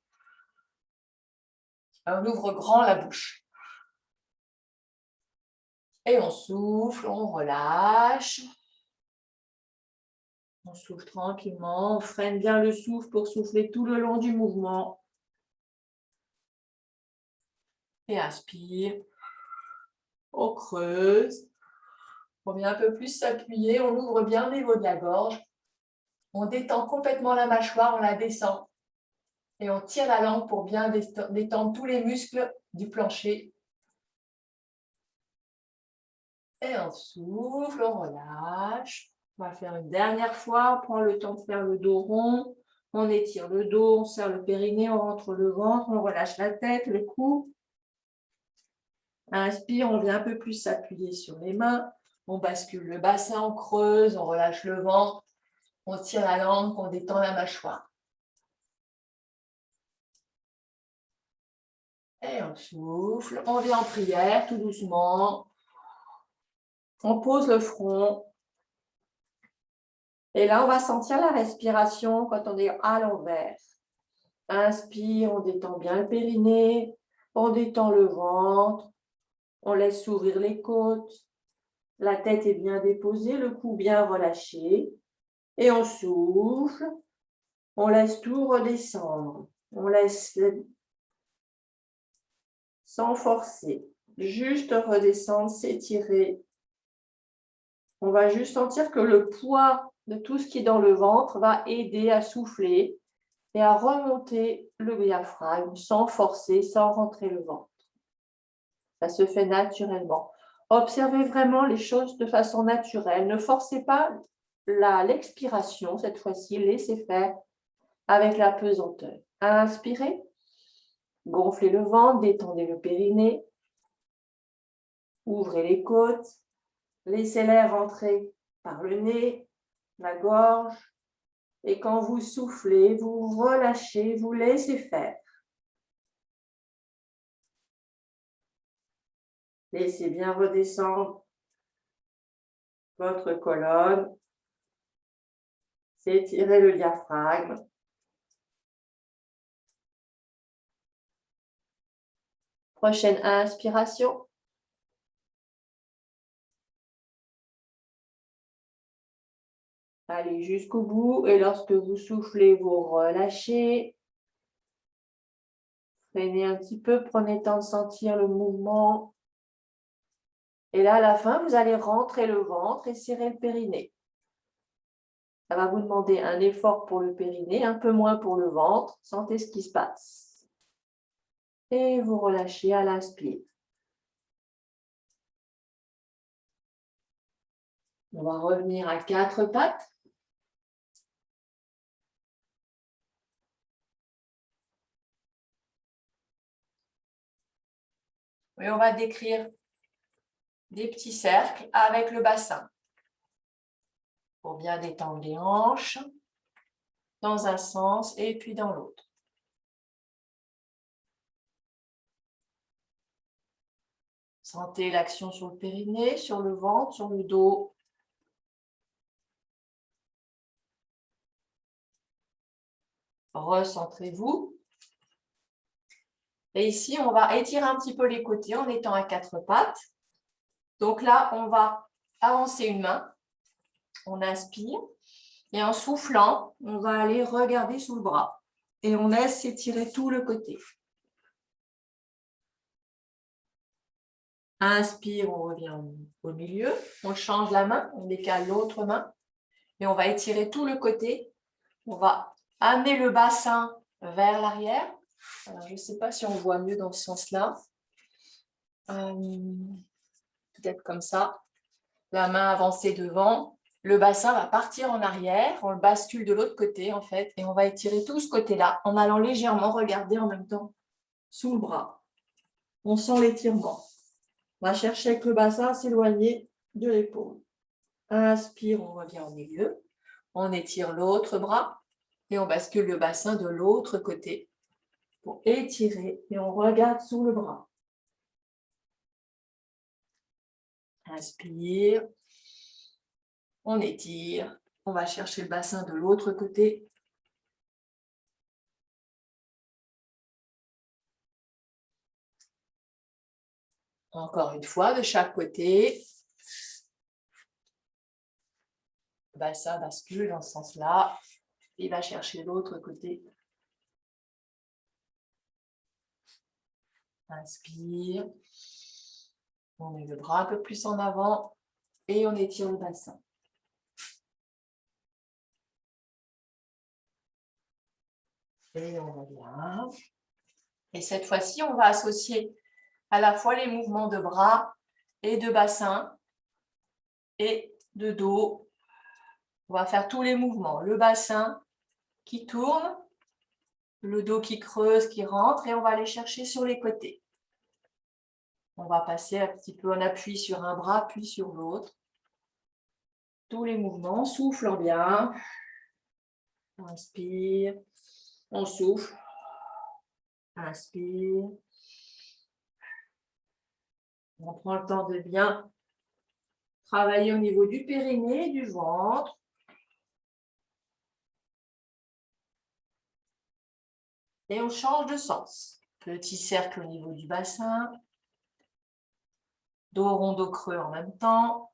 On ouvre grand la bouche. Et on souffle, on relâche. On souffle tranquillement, on freine bien le souffle pour souffler tout le long du mouvement. Et inspire. On creuse. On vient un peu plus s'appuyer, on ouvre bien le niveau de la gorge. On détend complètement la mâchoire, on la descend. Et on tire la langue pour bien détendre tous les muscles du plancher. Et on souffle, on relâche. On va faire une dernière fois. On prend le temps de faire le dos rond. On étire le dos, on serre le périnée, on rentre le ventre, on relâche la tête, le cou. Inspire, on vient un peu plus s'appuyer sur les mains. On bascule le bassin, on creuse, on relâche le ventre. On tire la langue, on détend la mâchoire. Et on souffle. On vient en prière, tout doucement. On pose le front. Et là, on va sentir la respiration quand on est à l'envers. Inspire, on détend bien le périnée. On détend le ventre. On laisse s'ouvrir les côtes. La tête est bien déposée, le cou bien relâché. Et on souffle. On laisse tout redescendre. On laisse sans forcer. Juste redescendre, s'étirer. On va juste sentir que le poids de tout ce qui est dans le ventre va aider à souffler et à remonter le diaphragme sans forcer, sans rentrer le ventre. Ça se fait naturellement. Observez vraiment les choses de façon naturelle. Ne forcez pas l'expiration cette fois-ci. Laissez faire avec la pesanteur. Inspirez. Gonflez le ventre, détendez le périnée. Ouvrez les côtes. Laissez l'air rentrer par le nez, la gorge. Et quand vous soufflez, vous relâchez, vous laissez faire. Laissez bien redescendre votre colonne. S'étirez le diaphragme. Prochaine inspiration. Allez jusqu'au bout et lorsque vous soufflez, vous relâchez. Freinez un petit peu, prenez le temps de sentir le mouvement. Et là, à la fin, vous allez rentrer le ventre et serrer le périnée. Ça va vous demander un effort pour le périnée, un peu moins pour le ventre. Sentez ce qui se passe. Et vous relâchez à l'inspire. On va revenir à 4 pattes. Et on va décrire des petits cercles avec le bassin. Pour bien détendre les hanches dans un sens et puis dans l'autre. Sentez l'action sur le périnée, sur le ventre, sur le dos. Recentrez-vous. Et ici, on va étirer un petit peu les côtés en étant à 4 pattes. Donc là, on va avancer une main. On inspire. Et en soufflant, on va aller regarder sous le bras. Et on laisse s'étirer tout le côté. Inspire, on revient au milieu. On change la main, on décale l'autre main. Et on va étirer tout le côté. On va amener le bassin vers l'arrière. Alors, je ne sais pas si on voit mieux dans ce sens-là. Peut-être comme ça. La main avancée devant. Le bassin va partir en arrière. On le bascule de l'autre côté, en fait. Et on va étirer tout ce côté-là en allant légèrement regarder en même temps sous le bras. On sent l'étirement. On va chercher avec le bassin à s'éloigner de l'épaule. Inspire, on revient au milieu. On étire l'autre bras et on bascule le bassin de l'autre côté pour étirer et on regarde sous le bras. Inspire. On étire. On va chercher le bassin de l'autre côté. Encore une fois, de chaque côté. Le bassin bascule dans ce sens-là. Il va chercher l'autre côté. Inspire. On met le bras un peu plus en avant et on étire le bassin. Et on revient. Et cette fois-ci, on va associer à la fois les mouvements de bras et de bassin et de dos. On va faire tous les mouvements. Le bassin qui tourne, le dos qui creuse, qui rentre et on va aller chercher sur les côtés. On va passer un petit peu en appui sur un bras, puis sur l'autre. Tous les mouvements, souffle bien. Inspire. On souffle. Inspire. On prend le temps de bien travailler au niveau du périnée, du ventre. Et on change de sens. Petit cercle au niveau du bassin. Dos rond, dos creux en même temps.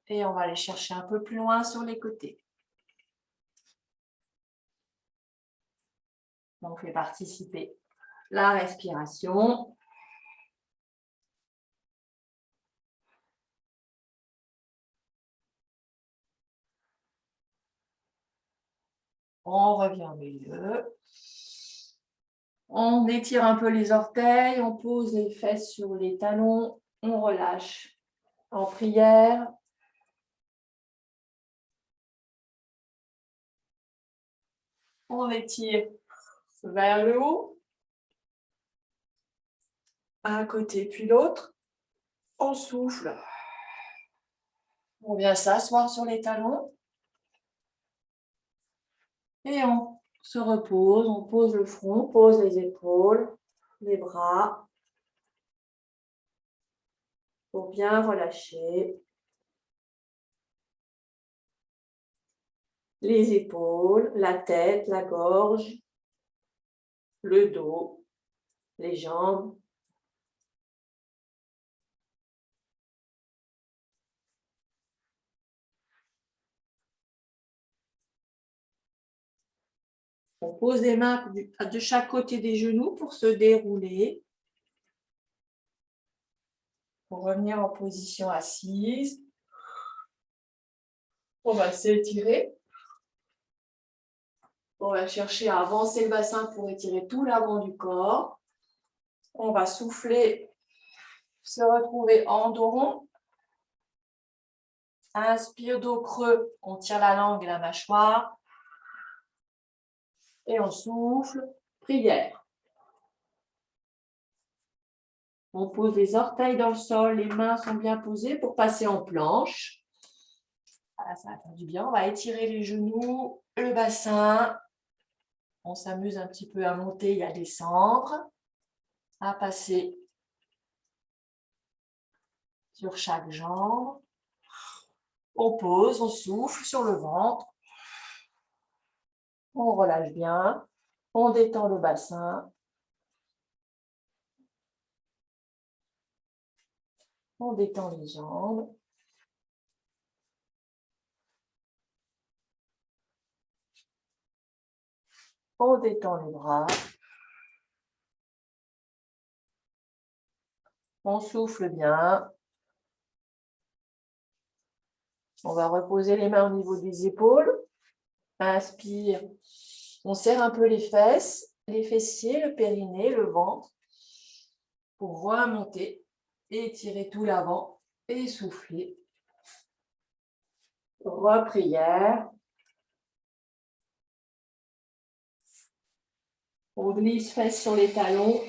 Et on va aller chercher un peu plus loin sur les côtés. On fait participer la respiration. On revient au milieu. On étire un peu les orteils, on pose les fesses sur les talons, on relâche en prière. On étire vers le haut, un côté puis l'autre. On souffle. On vient s'asseoir sur les talons. Et on se repose, on pose le front, on pose les épaules, les bras. Pour bien relâcher les épaules, la tête, la gorge, le dos, les jambes. On pose les mains de chaque côté des genoux pour se dérouler. Pour revenir en position assise. On va s'étirer. On va chercher à avancer le bassin pour étirer tout l'avant du corps. On va souffler, se retrouver en dos rond. Inspire, dos creux. On tire la langue et la mâchoire. Et on souffle, prière. On pose les orteils dans le sol, les mains sont bien posées pour passer en planche. Voilà, ça va faire du bien. On va étirer les genoux, le bassin. On s'amuse un petit peu à monter et à descendre, à passer sur chaque jambe. On pose, on souffle sur le ventre. On relâche bien. On détend le bassin. On détend les jambes. On détend les bras. On souffle bien. On va reposer les mains au niveau des épaules. Inspire. On serre un peu les fesses, les fessiers, le périnée, le ventre pour remonter. Étirer tout l'avant et souffler. Reprière. On glisse fesses sur les talons,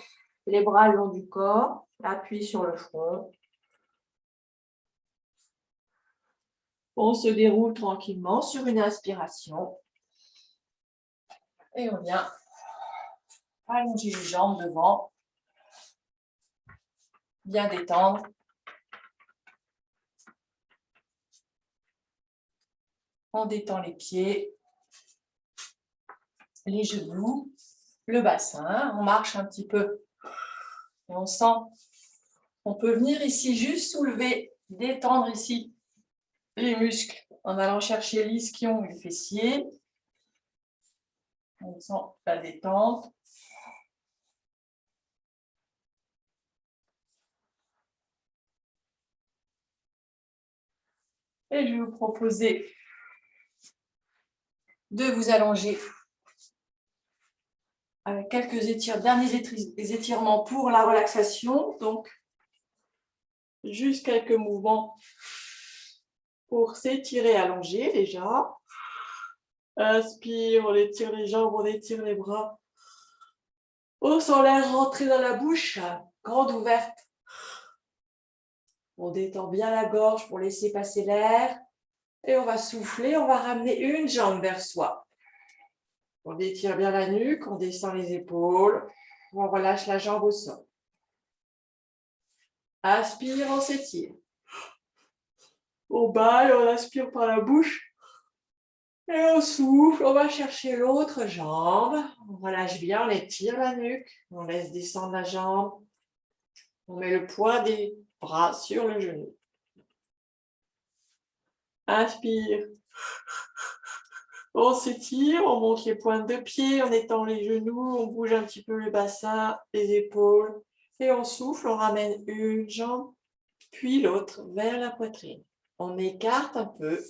les bras le long du corps, appui sur le front. On se déroule tranquillement sur une inspiration. Et on vient allonger les jambes devant. Bien détendre. On détend les pieds, les genoux, le bassin. On marche un petit peu. Et on sent qu'on peut venir ici juste soulever, détendre ici les muscles en allant chercher l'ischio et le fessier. On sent la détente. Et je vais vous proposer de vous allonger avec quelques derniers étirements pour la relaxation. Donc, juste quelques mouvements pour s'étirer, allonger déjà. Inspire, on étire les jambes, on étire les bras. On sent l'air rentrer dans la bouche, grande ouverte. On détend bien la gorge pour laisser passer l'air. Et on va souffler, on va ramener une jambe vers soi. On étire bien la nuque, on descend les épaules. On relâche la jambe au sol. Inspire, on s'étire. On balle, on inspire par la bouche. Et on souffle, on va chercher l'autre jambe. On relâche bien, on étire la nuque. On laisse descendre la jambe. On met le poids des bras sur le genou. Inspire. On s'étire, on monte les pointes de pied, on étend les genoux, on bouge un petit peu le bassin, les épaules. Et on souffle, on ramène une jambe, puis l'autre vers la poitrine. On écarte un peu.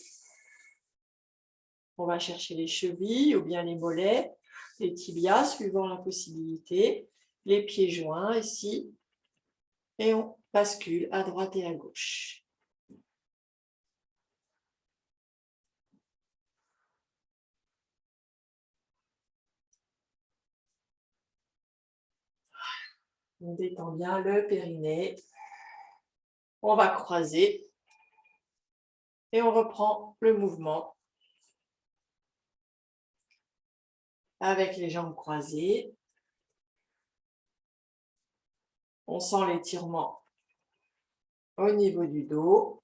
On va chercher les chevilles ou bien les mollets, les tibias, suivant la possibilité. Les pieds joints ici. Et on bascule à droite et à gauche. On détend bien le périnée. On va croiser. Et on reprend le mouvement avec les jambes croisées. On sent l'étirement au niveau du dos.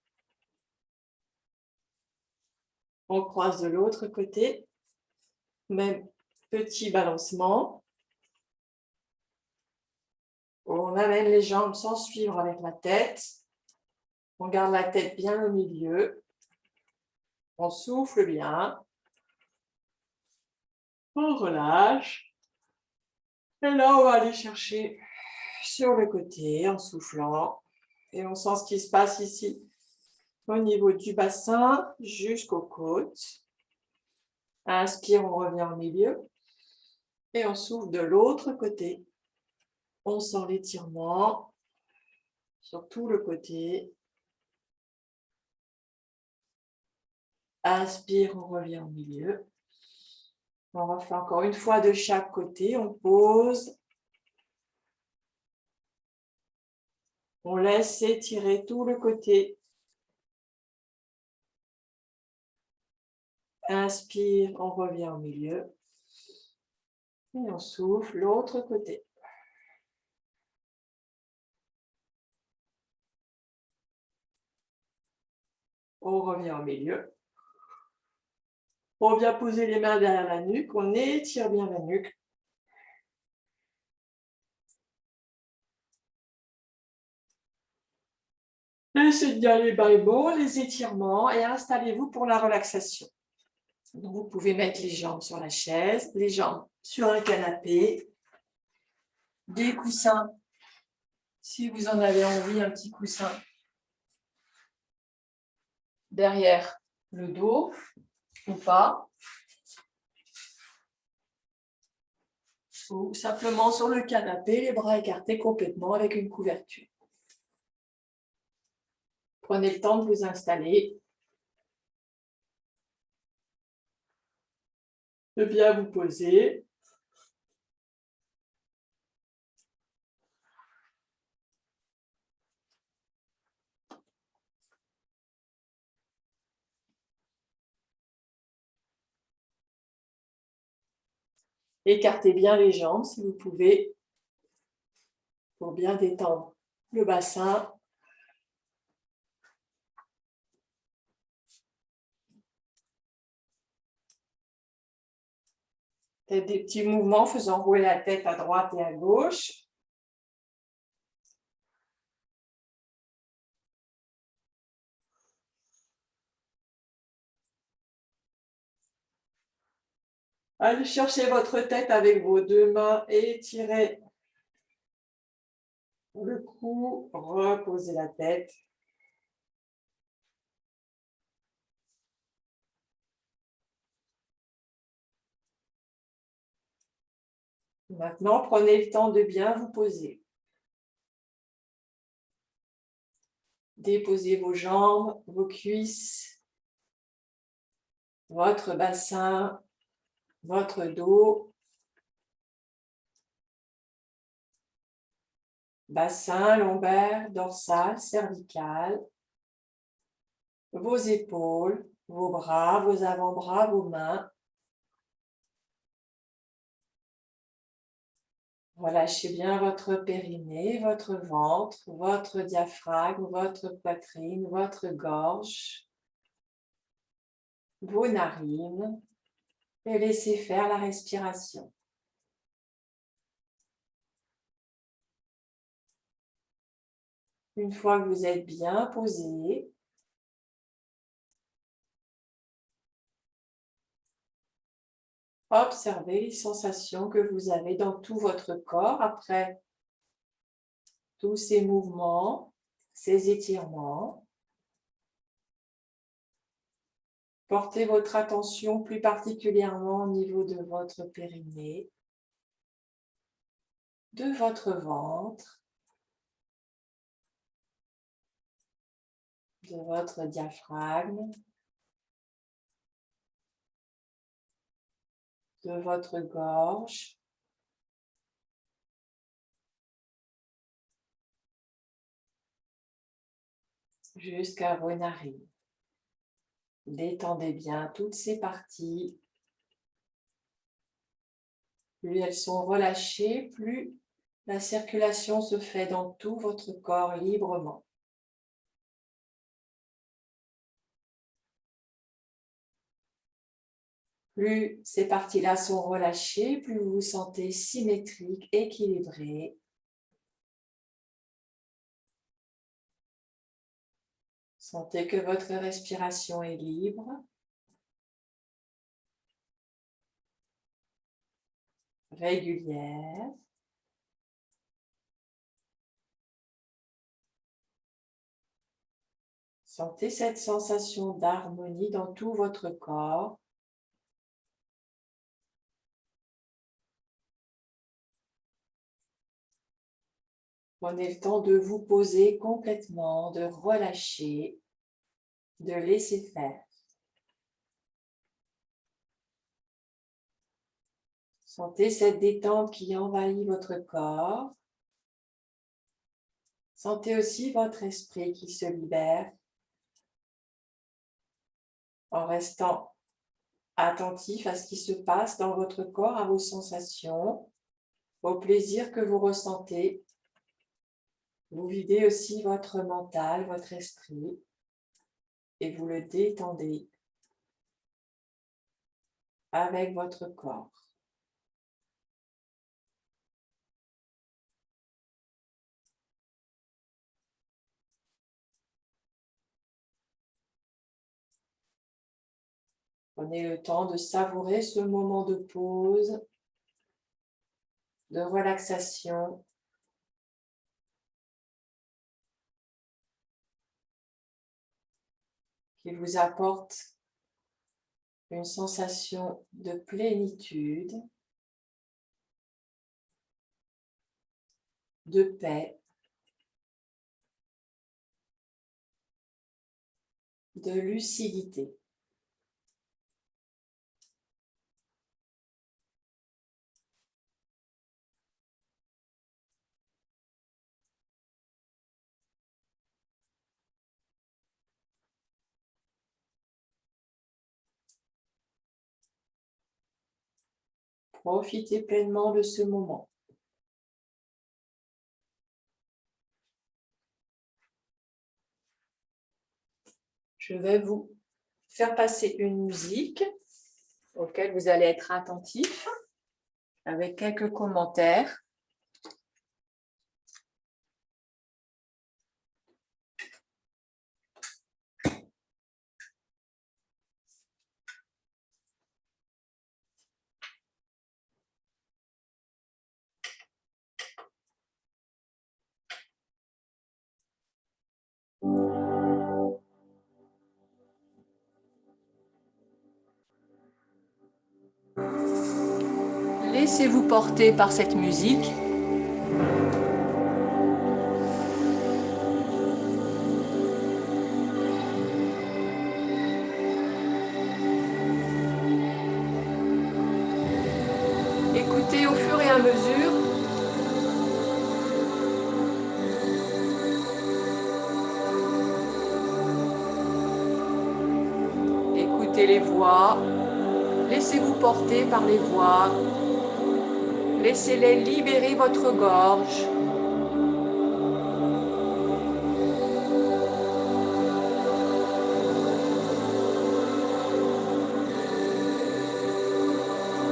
On croise de l'autre côté. Même petit balancement. On amène les jambes sans suivre avec la tête. On garde la tête bien au milieu. On souffle bien. On relâche. Et là, on va aller chercher sur le côté en soufflant. Et on sent ce qui se passe ici au niveau du bassin jusqu'aux côtes. Inspire, on revient au milieu. Et on souffle de l'autre côté. On sent l'étirement sur tout le côté. Inspire, on revient au milieu. On refait encore une fois de chaque côté. On pose. On laisse s'étirer tout le côté. Inspire, on revient au milieu. Et on souffle l'autre côté. On revient au milieu. On vient poser les mains derrière la nuque. On étire bien la nuque. Laissez bien les bas et bons, les étirements et installez-vous pour la relaxation. Donc, vous pouvez mettre les jambes sur la chaise, les jambes sur un canapé, des coussins, si vous en avez envie, un petit coussin derrière le dos ou pas, ou simplement sur le canapé, les bras écartés complètement avec une couverture. Prenez le temps de vous installer, de bien vous poser. Écartez bien les jambes si vous pouvez pour bien détendre le bassin. Faites des petits mouvements faisant rouler la tête à droite et à gauche. Allez chercher votre tête avec vos deux mains et étirez le cou, reposez la tête. Maintenant, prenez le temps de bien vous poser. Déposez vos jambes, vos cuisses, votre bassin, votre dos. Bassin, lombaire, dorsal, cervical. Vos épaules, vos bras, vos avant-bras, vos mains. Relâchez bien votre périnée, votre ventre, votre diaphragme, votre poitrine, votre gorge, vos narines et laissez faire la respiration. Une fois que vous êtes bien posé, observez les sensations que vous avez dans tout votre corps après tous ces mouvements, ces étirements. Portez votre attention plus particulièrement au niveau de votre périnée, de votre ventre, de votre diaphragme, de votre gorge, jusqu'à vos narines. Détendez bien toutes ces parties. Plus elles sont relâchées, plus la circulation se fait dans tout votre corps librement. Plus ces parties-là sont relâchées, plus vous vous sentez symétrique, équilibré. Sentez que votre respiration est libre. Régulière. Sentez cette sensation d'harmonie dans tout votre corps. Prenez le temps de vous poser complètement, de relâcher, de laisser faire. Sentez cette détente qui envahit votre corps. Sentez aussi votre esprit qui se libère en restant attentif à ce qui se passe dans votre corps, à vos sensations, au plaisir que vous ressentez. Vous videz aussi votre mental, votre esprit, et vous le détendez avec votre corps. Prenez le temps de savourer ce moment de pause, de relaxation. Qui vous apporte une sensation de plénitude, de paix, de lucidité. Profitez pleinement de ce moment. Je vais vous faire passer une musique auquel vous allez être attentif avec quelques commentaires. Laissez-vous porter par cette musique. Écoutez au fur et à mesure écoutez les voix. Laissez-vous porter par les voix. Laissez-les libérer votre gorge.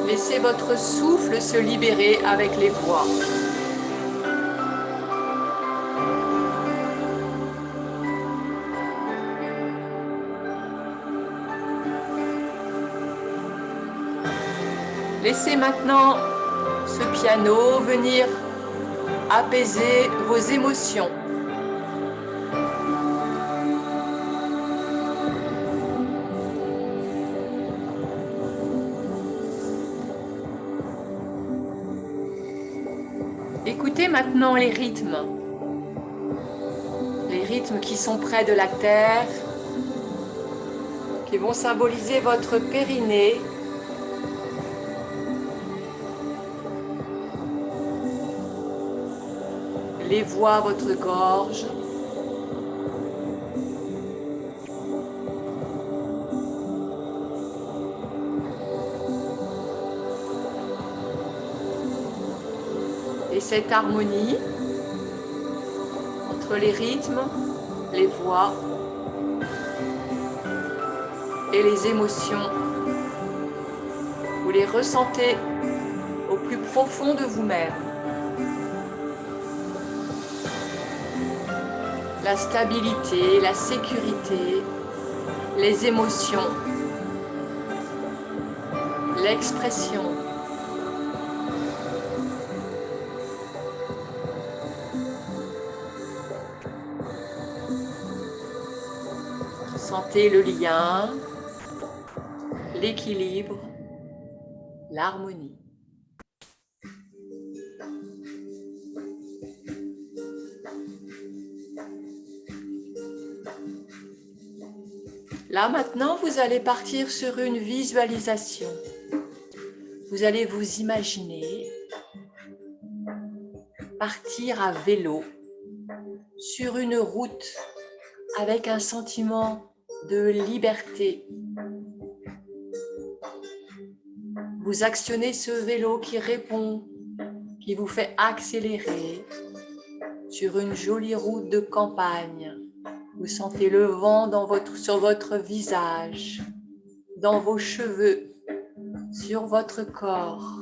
Laissez votre souffle se libérer avec les voix. Laissez maintenant ce piano venir apaiser vos émotions. Écoutez maintenant les rythmes qui sont près de la terre, qui vont symboliser votre périnée. Les voix à votre gorge. Et cette harmonie entre les rythmes, les voix et les émotions, vous les ressentez au plus profond de vous-même. La stabilité, la sécurité, les émotions, l'expression. Sentez le lien, l'équilibre, l'harmonie. Là maintenant, vous allez partir sur une visualisation. Vous allez vous imaginer partir à vélo sur une route avec un sentiment de liberté. Vous actionnez ce vélo qui répond, qui vous fait accélérer sur une jolie route de campagne. Vous sentez le vent sur votre visage, dans vos cheveux, sur votre corps,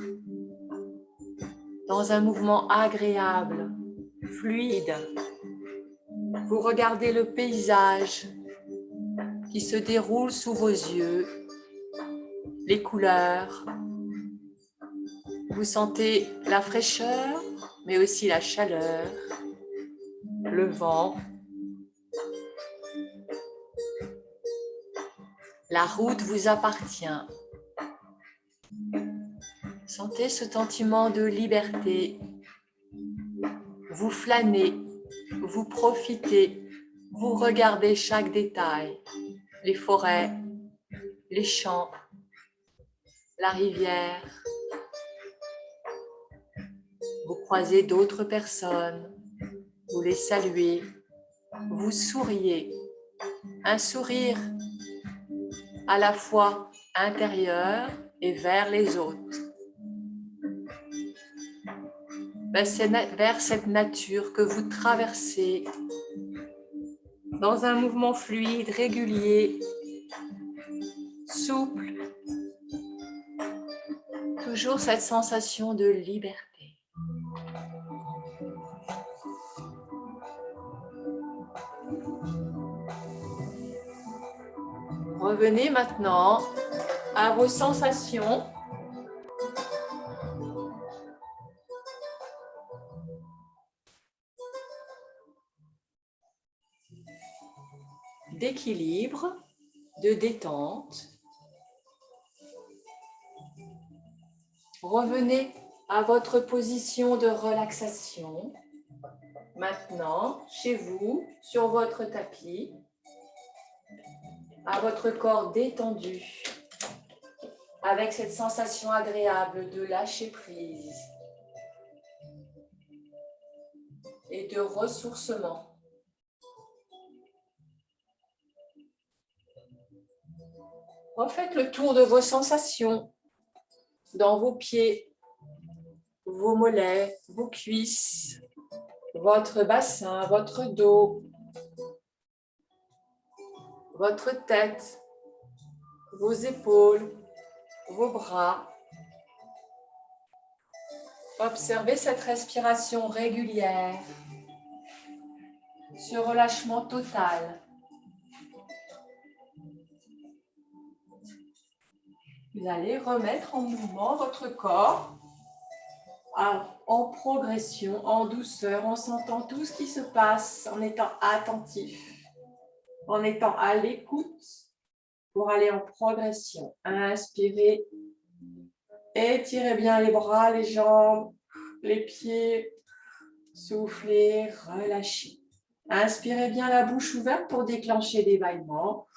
dans un mouvement agréable, fluide. Vous regardez le paysage qui se déroule sous vos yeux. les couleurs. Vous sentez la fraîcheur, mais aussi la chaleur, le vent. La route vous appartient. Sentez ce sentiment de liberté. Vous flânez, vous profitez, vous regardez chaque détail, les forêts, les champs, la rivière. Vous croisez d'autres personnes, vous les saluez, vous souriez. Un sourire à la fois intérieur et vers les autres. C'est vers cette nature que vous traversez dans un mouvement fluide, régulier, souple. Toujours cette sensation de liberté. Revenez maintenant à vos sensations. D'équilibre, de détente. Revenez à votre position de relaxation. Maintenant, chez vous, sur votre tapis, à votre corps détendu, avec cette sensation agréable de lâcher prise et de ressourcement. Refaites le tour de vos sensations dans vos pieds, vos mollets, vos cuisses, votre bassin, votre dos, votre tête, vos épaules, vos bras. Observez cette respiration régulière, ce relâchement total. Vous allez remettre en mouvement votre corps en progression, en douceur, en sentant tout ce qui se passe, en étant attentif, en étant à l'écoute pour aller en progression. Inspirez, étirez bien les bras, les jambes, les pieds. Soufflez, relâchez. Inspirez bien la bouche ouverte pour déclencher des bâillements.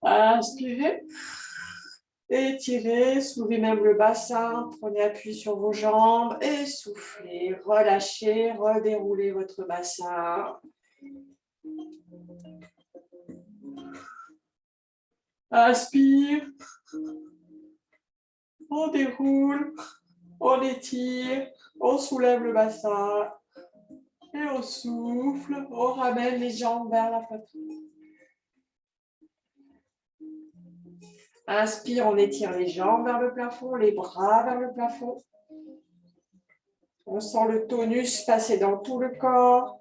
Inspirez. Étirez, soulevez même le bassin, prenez appui sur vos jambes et soufflez, relâchez, redéroulez votre bassin. Inspire, on déroule, on étire, on soulève le bassin et on souffle, on ramène les jambes vers la poitrine. Inspire, on étire les jambes vers le plafond, les bras vers le plafond. On sent le tonus passer dans tout le corps.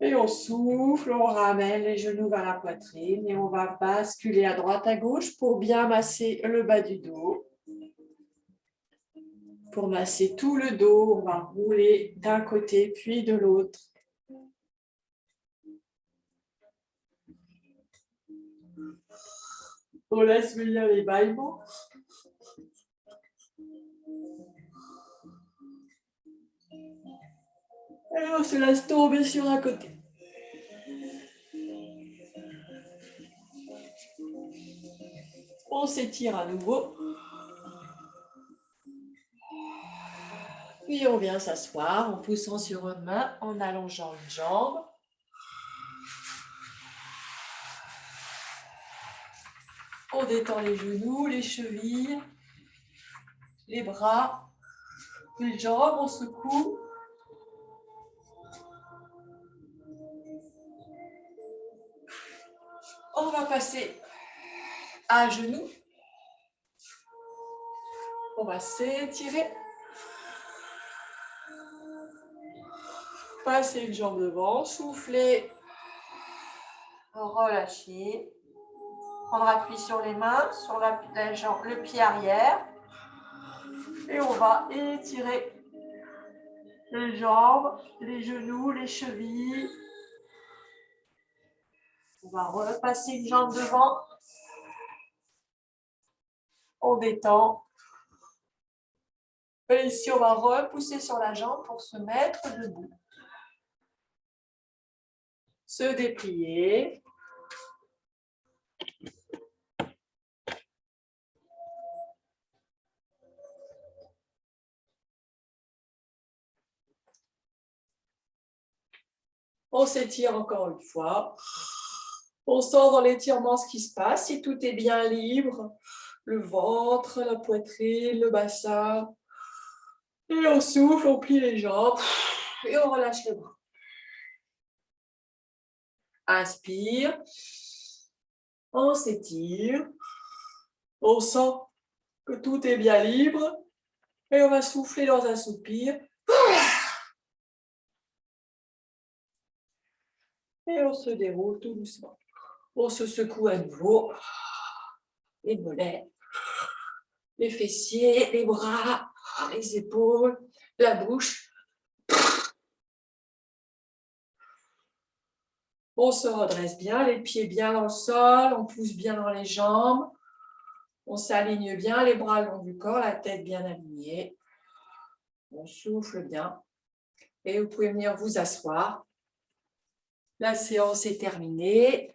Et on souffle, on ramène les genoux vers la poitrine et on va basculer à droite à gauche pour bien masser le bas du dos. Pour masser tout le dos, on va rouler d'un côté puis de l'autre. On laisse venir les bâillements. Et on se laisse tomber sur un côté. On s'étire à nouveau. Puis on vient s'asseoir en poussant sur une main, en allongeant une jambe. On détend les genoux, les chevilles, les bras, les jambes, on secoue. On va passer à genoux. On va s'étirer. Passer une jambe devant, souffler, relâcher. Prendre appui sur les mains, sur le pied arrière. Et on va étirer les jambes, les genoux, les chevilles. On va repasser une jambe devant. On détend. Et ici, on va repousser sur la jambe pour se mettre debout. Se déplier. On s'étire encore une fois. On sent dans l'étirement ce qui se passe, si tout est bien libre. Le ventre, la poitrine, le bassin. Et on souffle, on plie les jambes et on relâche les bras. Inspire. On s'étire. On sent que tout est bien libre. Et on va souffler dans un soupir. Et on se déroule tout doucement. On se secoue à nouveau. Les mollets, les fessiers, les bras, les épaules, la bouche. On se redresse bien, les pieds bien dans le sol, on pousse bien dans les jambes. On s'aligne bien, les bras le long du corps, la tête bien alignée. On souffle bien. Et vous pouvez venir vous asseoir. La séance est terminée.